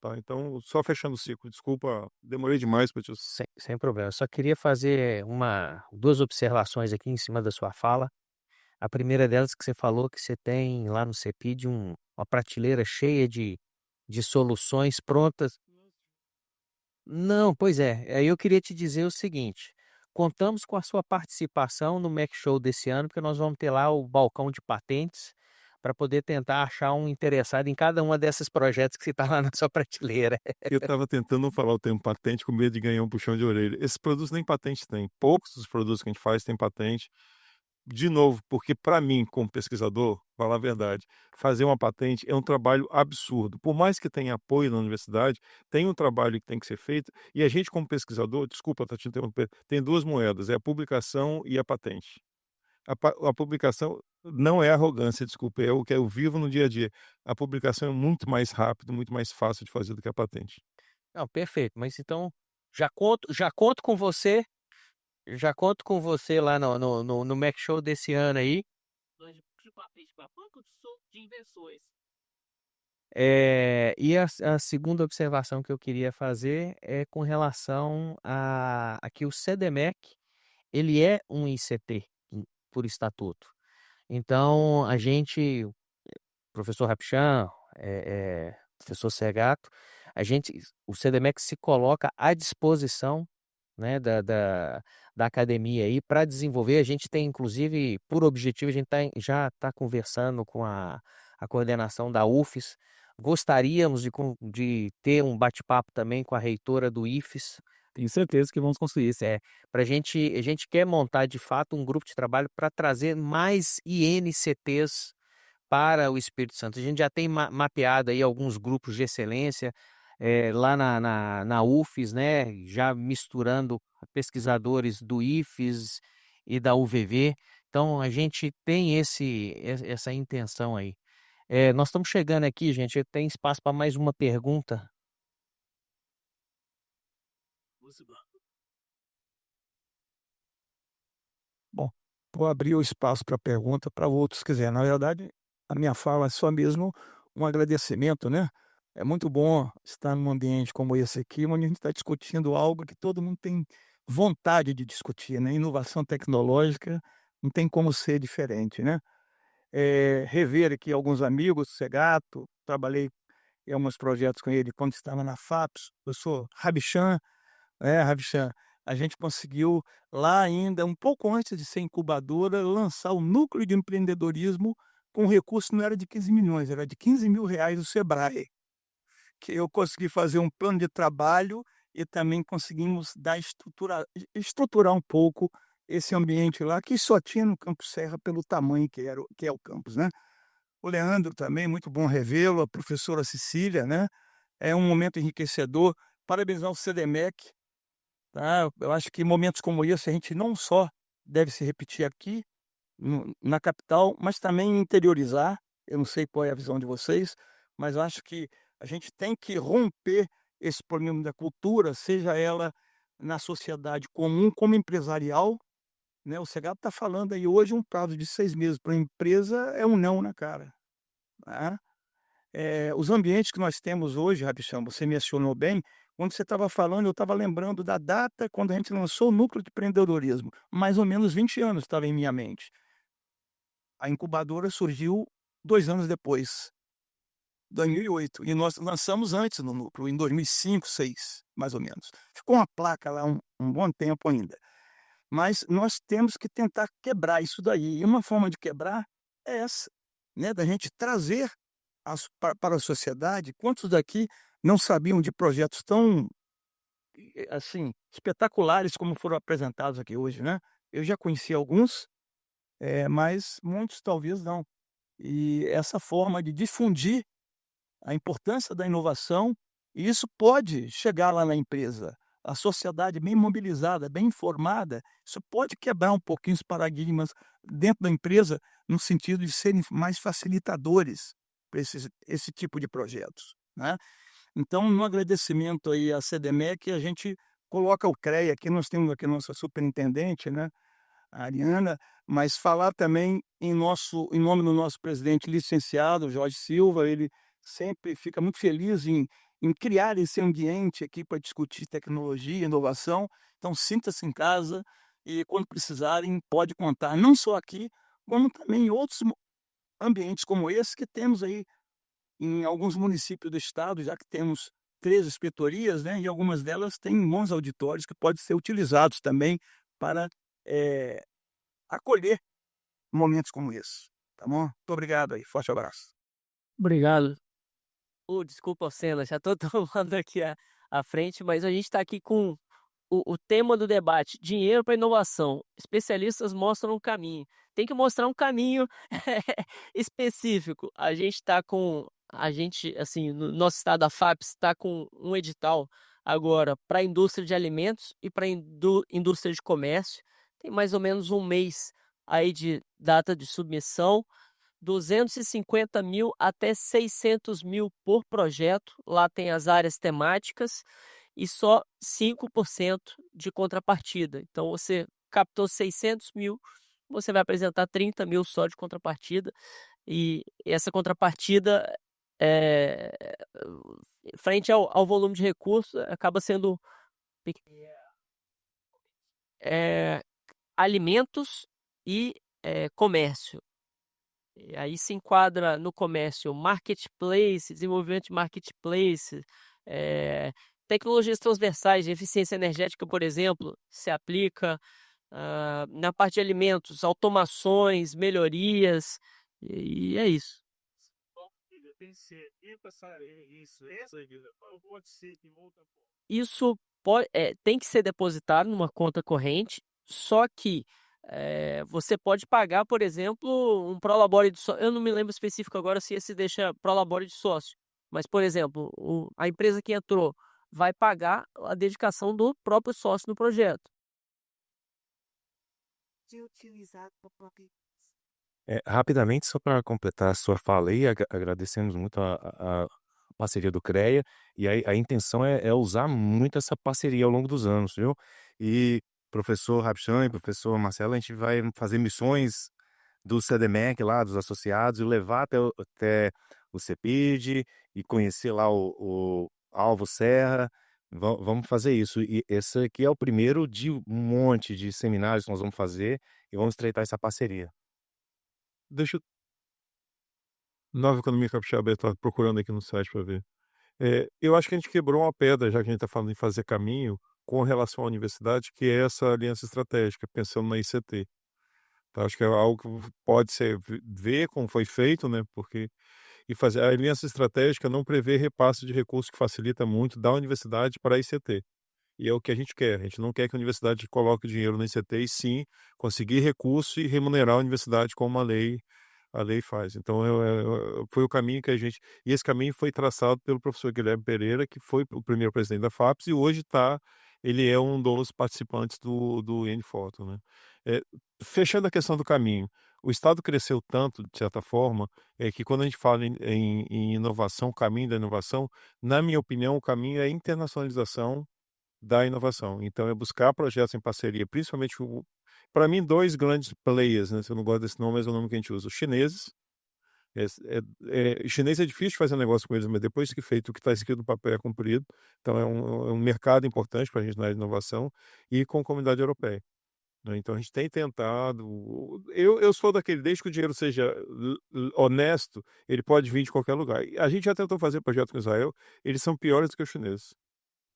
Tá? Então, só fechando o ciclo. Desculpa, demorei demais para te. Sem problema. Eu só queria fazer duas observações aqui em cima da sua fala. A primeira delas que você falou que você tem lá no CEPID uma prateleira cheia de soluções prontas. Não, pois é. Aí eu queria te dizer o seguinte: contamos com a sua participação no Mac Show desse ano, porque nós vamos ter lá o balcão de patentes para poder tentar achar um interessado em cada uma desses projetos que você está lá na sua prateleira. Eu estava tentando não falar o termo patente com medo de ganhar um puxão de orelha. Esses produtos nem patente tem. Poucos dos produtos que a gente faz têm patente. De novo, porque para mim, como pesquisador, falar a verdade, fazer uma patente é um trabalho absurdo. Por mais que tenha apoio na universidade, tem um trabalho que tem que ser feito, e a gente, como pesquisador, desculpa estar te interrompendo, tem duas moedas: é a publicação e a patente. A publicação não é arrogância, desculpa, é o que eu vivo no dia a dia. A publicação é muito mais rápido, muito mais fácil de fazer do que a patente. Não, perfeito. Mas então já conto com você, já conto com você lá no Mac Show desse ano aí. De patente para Banco de Invenções. E a segunda observação que eu queria fazer é com relação a que o CDMEC, ele é um ICT por estatuto. Então, a gente, professor Rapchan, professor Segato, o CDMEC se coloca à disposição, né, da academia aí para desenvolver. A gente tem, inclusive, por objetivo, a gente já está conversando com a coordenação da UFES. Gostaríamos de ter um bate-papo também com a reitora do IFES. Tenho certeza que vamos construir isso. A gente quer montar de fato um grupo de trabalho para trazer mais INCTs para o Espírito Santo. A gente já tem mapeado aí alguns grupos de excelência lá na UFES, né? Já misturando pesquisadores do IFES e da UVV. Então a gente tem essa intenção aí. Nós estamos chegando aqui, gente. Tem espaço para mais uma pergunta. Bom, vou abrir o espaço para pergunta para outros se quiser. Na verdade, a minha fala é só mesmo um agradecimento, né? É muito bom estar num ambiente como esse aqui, onde a gente está discutindo algo que todo mundo tem vontade de discutir, né? Inovação tecnológica não tem como ser diferente, né? Rever aqui alguns amigos, Segato, trabalhei em alguns projetos com ele quando estava na FAPES, eu sou Rabichan, Ravichan, a gente conseguiu lá ainda, um pouco antes de ser incubadora, lançar o núcleo de empreendedorismo com recurso não era de 15 milhões, era de 15 mil reais do Sebrae, que eu consegui fazer um plano de trabalho e também conseguimos estruturar um pouco esse ambiente lá, que só tinha no Campus Serra pelo tamanho que é o campus, né? O Leandro também, muito bom revê-lo, a professora Cecília, né? É um momento enriquecedor. Parabenizar o CDMEC, tá? Eu acho que momentos como esse a gente não só deve se repetir aqui na capital, mas também interiorizar. Eu não sei qual é a visão de vocês, mas eu acho que a gente tem que romper esse problema da cultura, seja ela na sociedade comum como empresarial, né? O Segato está falando aí hoje um prazo de 6 meses para a empresa é um não na cara, né? Os ambientes que nós temos hoje, Rabichão, você mencionou bem, quando você estava falando, eu estava lembrando da data quando a gente lançou o núcleo de empreendedorismo, mais ou menos 20 anos estava em minha mente. A incubadora surgiu 2 anos depois, 2008, e nós lançamos antes no núcleo, em 2005, 2006, mais ou menos. Ficou uma placa lá um bom tempo ainda. Mas nós temos que tentar quebrar isso daí, e uma forma de quebrar é essa, né, da gente trazer para a sociedade. Quantos daqui não sabiam de projetos tão, assim, espetaculares como foram apresentados aqui hoje, né? Eu já conheci alguns, mas muitos talvez não. E essa forma de difundir a importância da inovação, e isso pode chegar lá na empresa. A sociedade bem mobilizada, bem informada, isso pode quebrar um pouquinho os paradigmas dentro da empresa, no sentido de serem mais facilitadores para esse tipo de projetos, né? Então, no agradecimento aí à CDMEC, a gente coloca o CREA, aqui nós temos aqui a nossa superintendente, né, a Ariana, mas falar também em nome do nosso presidente licenciado, Jorge Silva. Ele sempre fica muito feliz em criar esse ambiente aqui para discutir tecnologia, inovação. Então, sinta-se em casa e, quando precisarem, pode contar, não só aqui, como também em outros ambientes como esse que temos aí em alguns municípios do estado, já que temos 3 inspetorias, né, e algumas delas têm bons auditórios que podem ser utilizados também para acolher momentos como esse, tá bom? Muito obrigado aí, forte abraço. Obrigado. Desculpa, Senna, já estou tomando aqui a frente, mas a gente está aqui com o tema do debate: dinheiro para inovação. Especialistas mostram um caminho. Tem que mostrar um caminho específico. Assim, no nosso estado, da FAPES está com um edital agora para a indústria de alimentos e para a indústria de comércio. Tem mais ou menos um mês aí de data de submissão, 250 mil até 600 mil por projeto. Lá tem as áreas temáticas e só 5% de contrapartida. Então, você captou 600 mil, você vai apresentar 30 mil só de contrapartida. E essa contrapartida, é, frente ao volume de recursos, acaba sendo é, alimentos e comércio. E aí se enquadra no comércio marketplace, desenvolvimento de marketplace, tecnologias transversais de eficiência energética, por exemplo, se aplica na parte de alimentos, automações, melhorias, e é isso. Isso tem que ser depositado numa conta corrente, só que você pode pagar, por exemplo, um prolabore de sócio. Eu não me lembro específico agora se esse deixa prolabore de sócio, mas, por exemplo, a empresa que entrou vai pagar a dedicação do próprio sócio no projeto. Rapidamente, só para completar a sua fala aí, agradecemos muito a parceria do CREA, e a intenção é usar muito essa parceria ao longo dos anos, viu? E professor Rabchan e professor Marcelo, a gente vai fazer missões do CDMEC lá, dos associados, e levar até o CEPID e conhecer lá o Alvo Serra. Vamos fazer isso. E esse aqui é o primeiro de um monte de seminários que nós vamos fazer e vamos estreitar essa parceria. Deixa eu... Nova Economia Capixaba, eu estava procurando aqui no site para ver. Eu acho que a gente quebrou uma pedra, já que a gente está falando em fazer caminho, com relação à universidade, que é essa aliança estratégica, pensando na ICT. Tá? Acho que é algo que pode ser ver como foi feito, né? Porque e fazer a aliança estratégica não prevê repasse de recursos, que facilita muito da universidade para a ICT. E é o que a gente quer. A gente não quer que a universidade coloque dinheiro na ICT, e sim conseguir recurso e remunerar a universidade como a lei faz. Então, foi o caminho que a gente... E esse caminho foi traçado pelo professor Guilherme Pereira, que foi o primeiro presidente da FAPES, e hoje ele é um dos participantes do N-Foto, né? Fechando a questão do caminho, o Estado cresceu tanto, de certa forma, que quando a gente fala em inovação, o caminho da inovação, na minha opinião, o caminho é a internacionalização da inovação. Então, é buscar projetos em parceria, principalmente, para mim, dois grandes players, né? Se eu não gosto desse nome, mas é o nome que a gente usa, os chineses. Chinês é difícil fazer negócio com eles, mas depois que feito, o que está escrito no papel é cumprido. Então, é um mercado importante para a gente na inovação, e com a comunidade europeia, né? Então, a gente tem tentado... Eu sou daquele, desde que o dinheiro seja honesto, ele pode vir de qualquer lugar. A gente já tentou fazer projeto com Israel, eles são piores do que os chineses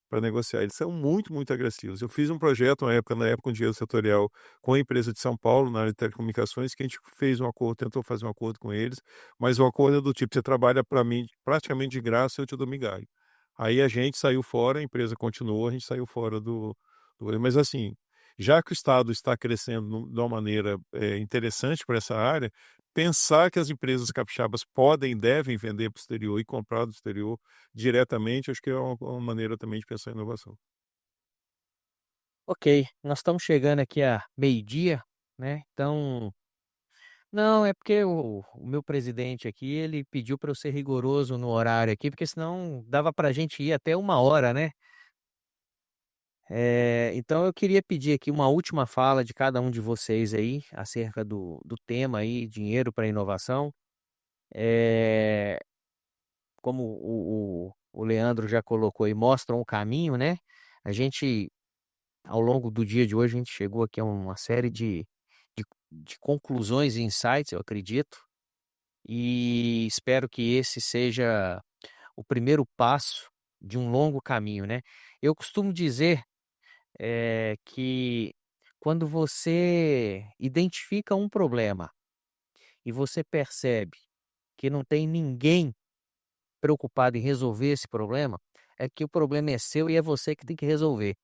para negociar. Eles são muito, muito agressivos. Eu fiz um projeto na época, com dinheiro setorial, com a empresa de São Paulo, na área de telecomunicações, que a gente fez um acordo, tentou fazer um acordo com eles, mas o acordo é do tipo: você trabalha para mim praticamente de graça, eu te dou migalha. Aí a gente saiu fora, a empresa continuou, a gente saiu fora Mas assim, já que o Estado está crescendo de uma maneira interessante para essa área, pensar que as empresas capixabas podem e devem vender para o exterior e comprar do exterior diretamente, acho que é uma maneira também de pensar em inovação. Ok, nós estamos chegando aqui a meio-dia, né? Então, não, é porque o meu presidente aqui, ele pediu para eu ser rigoroso no horário aqui, porque senão dava para a gente ir até 1 hora, né? Então eu queria pedir aqui uma última fala de cada um de vocês aí, acerca do tema aí, dinheiro para inovação. É, Como o Leandro já colocou aí, mostram o caminho, né? A gente, ao longo do dia de hoje, a gente chegou aqui a uma série de conclusões e insights, eu acredito, e espero que esse seja o primeiro passo de um longo caminho, né? Eu costumo dizer que quando você identifica um problema e você percebe que não tem ninguém preocupado em resolver esse problema, é que o problema é seu e é você que tem que resolver,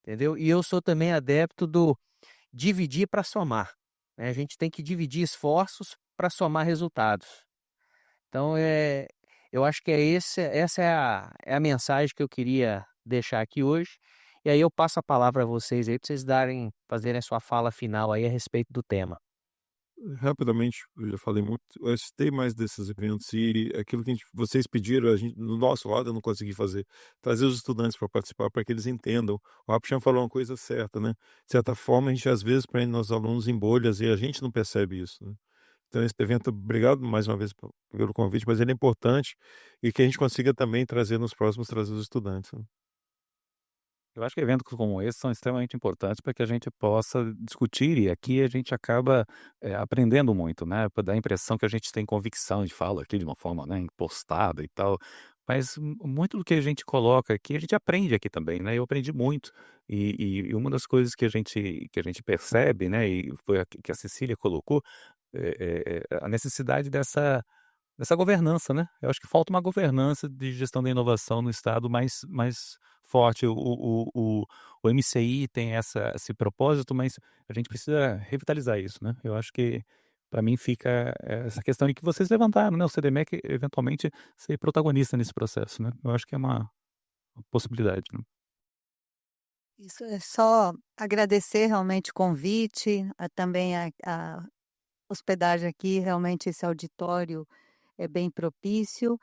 entendeu? E eu sou também adepto do dividir para somar, né? A gente tem que dividir esforços para somar resultados. Então, eu acho que essa é a mensagem que eu queria deixar aqui hoje. E aí eu passo a palavra a vocês aí para vocês fazerem a sua fala final aí a respeito do tema. Rapidamente, eu já falei muito, eu citei mais desses eventos e aquilo que vocês pediram, no nosso lado eu não consegui fazer, trazer os estudantes para participar, para que eles entendam. O Rapchan falou uma coisa certa, né? De certa forma, a gente às vezes prende nossos alunos em bolhas e a gente não percebe isso, né? Então, esse evento, obrigado mais uma vez pelo convite, mas ele é importante e que a gente consiga também trazer nos próximos, trazer os estudantes, né? Eu acho que eventos como esse são extremamente importantes para que a gente possa discutir e aqui a gente acaba aprendendo muito, né? Para dar a impressão que a gente tem convicção de fala aqui de uma forma, né, impostada e tal. Mas muito do que a gente coloca aqui, a gente aprende aqui também, né? Eu aprendi muito. E uma das coisas que a gente percebe, né? E foi a que a Cecília colocou, a necessidade dessa governança, né? Eu acho que falta uma governança de gestão da inovação no estado mais forte. O MCI tem esse propósito, mas a gente precisa revitalizar isso, né? Eu acho que, para mim, fica essa questão que vocês levantaram, né? O CDMEC, eventualmente, ser protagonista nesse processo, né? Eu acho que é uma possibilidade, né? Isso é só agradecer realmente o convite, também a hospedagem aqui, realmente esse auditório é bem propício.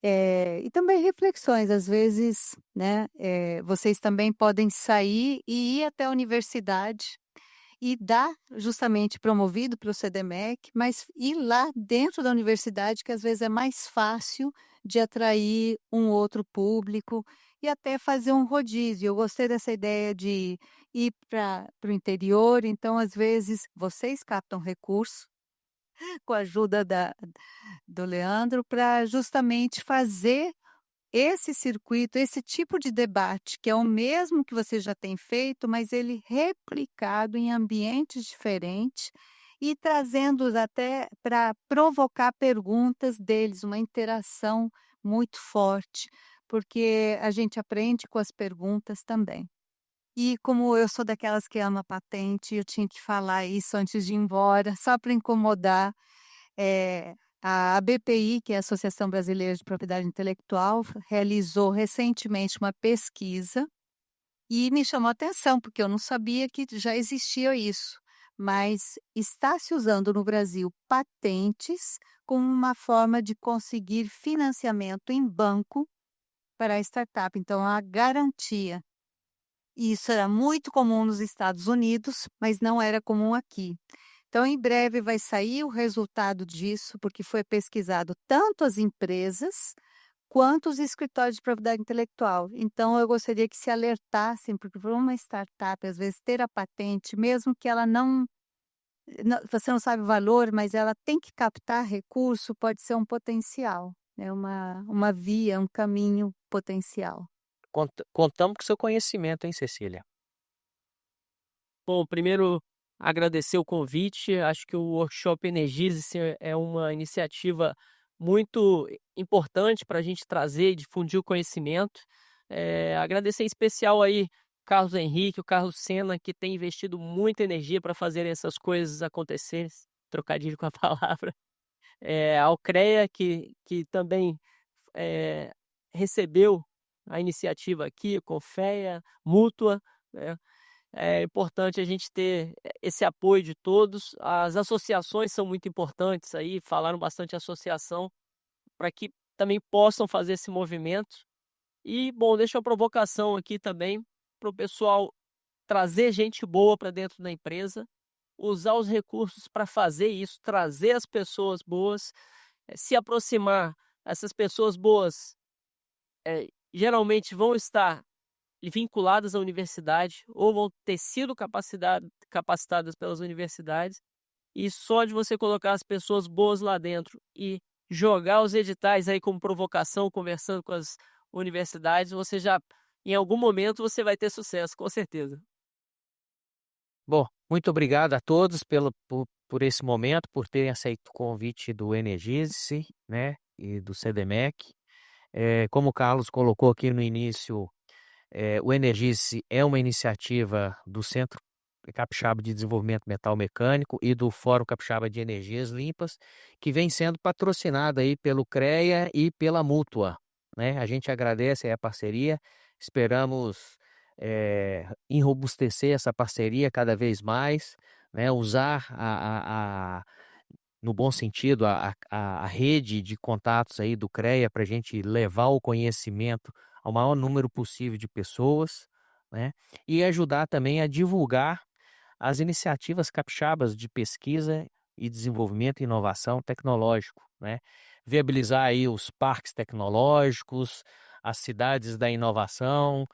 E também reflexões, às vezes, né, vocês também podem sair e ir até a universidade e dar, justamente promovido pelo CDMEC, mas ir lá dentro da universidade, que às vezes é mais fácil de atrair um outro público e até fazer um rodízio. Eu gostei dessa ideia de ir para o interior, então, às vezes, vocês captam recursos com a ajuda do Leandro para justamente fazer esse circuito, esse tipo de debate, que é o mesmo que você já tem feito, mas ele replicado em ambientes diferentes e trazendo-os até para provocar perguntas deles, uma interação muito forte, porque a gente aprende com as perguntas também. E como eu sou daquelas que ama patente, eu tinha que falar isso antes de ir embora, só para incomodar. A ABPI, que é a Associação Brasileira de Propriedade Intelectual, realizou recentemente uma pesquisa e me chamou a atenção, porque eu não sabia que já existia isso. Mas está se usando no Brasil patentes como uma forma de conseguir financiamento em banco para a startup. Então, a garantia. E isso era muito comum nos Estados Unidos, mas não era comum aqui. Então, em breve vai sair o resultado disso, porque foi pesquisado tanto as empresas quanto os escritórios de propriedade intelectual. Então, eu gostaria que se alertassem, porque para uma startup, às vezes, ter a patente, mesmo que ela você não sabe o valor, mas ela tem que captar recurso, pode ser um potencial, é uma via, um caminho potencial. Contamos com seu conhecimento, hein, Cecília? Bom, primeiro agradecer o convite. Acho que o Workshop Energize-se é uma iniciativa muito importante para a gente trazer e difundir o conhecimento. Agradecer em especial aí o Carlos Henrique, o Carlos Sena, que tem investido muita energia para fazer essas coisas acontecerem. Trocadilho com a palavra. A Alcrea, que também recebeu a iniciativa aqui, Confea, Mútua, né? É importante a gente ter esse apoio de todos. As associações são muito importantes aí, falaram bastante associação, para que também possam fazer esse movimento. E, bom, deixa uma provocação aqui também para o pessoal trazer gente boa para dentro da empresa, usar os recursos para fazer isso, trazer as pessoas boas, se aproximar. Essas pessoas boas geralmente vão estar vinculadas à universidade ou vão ter sido capacitadas pelas universidades, e só de você colocar as pessoas boas lá dentro e jogar os editais aí como provocação, conversando com as universidades, você já, em algum momento, você vai ter sucesso, com certeza. Bom, muito obrigado a todos por esse momento, por terem aceito o convite do Energize-se, né, e do CDMEC. Como o Carlos colocou aqui no início, o Energize é uma iniciativa do Centro Capixaba de Desenvolvimento Metal Mecânico e do Fórum Capixaba de Energias Limpas, que vem sendo patrocinada aí pelo CREA e pela Mútua, né? A gente agradece aí a parceria, esperamos enrobustecer essa parceria cada vez mais, né? Usar no bom sentido, a rede de contatos aí do CREA para a gente levar o conhecimento ao maior número possível de pessoas, né? E ajudar também a divulgar as iniciativas capixabas de pesquisa e desenvolvimento e inovação tecnológico, né? Viabilizar aí os parques tecnológicos, as cidades da inovação,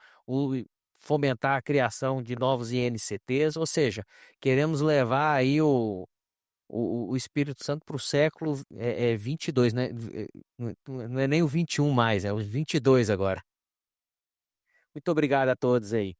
fomentar a criação de novos INCTs, ou seja, queremos levar aí o Espírito Santo para o século 22, né? Não é nem o 21 mais, é o 22 agora. Muito obrigado a todos aí.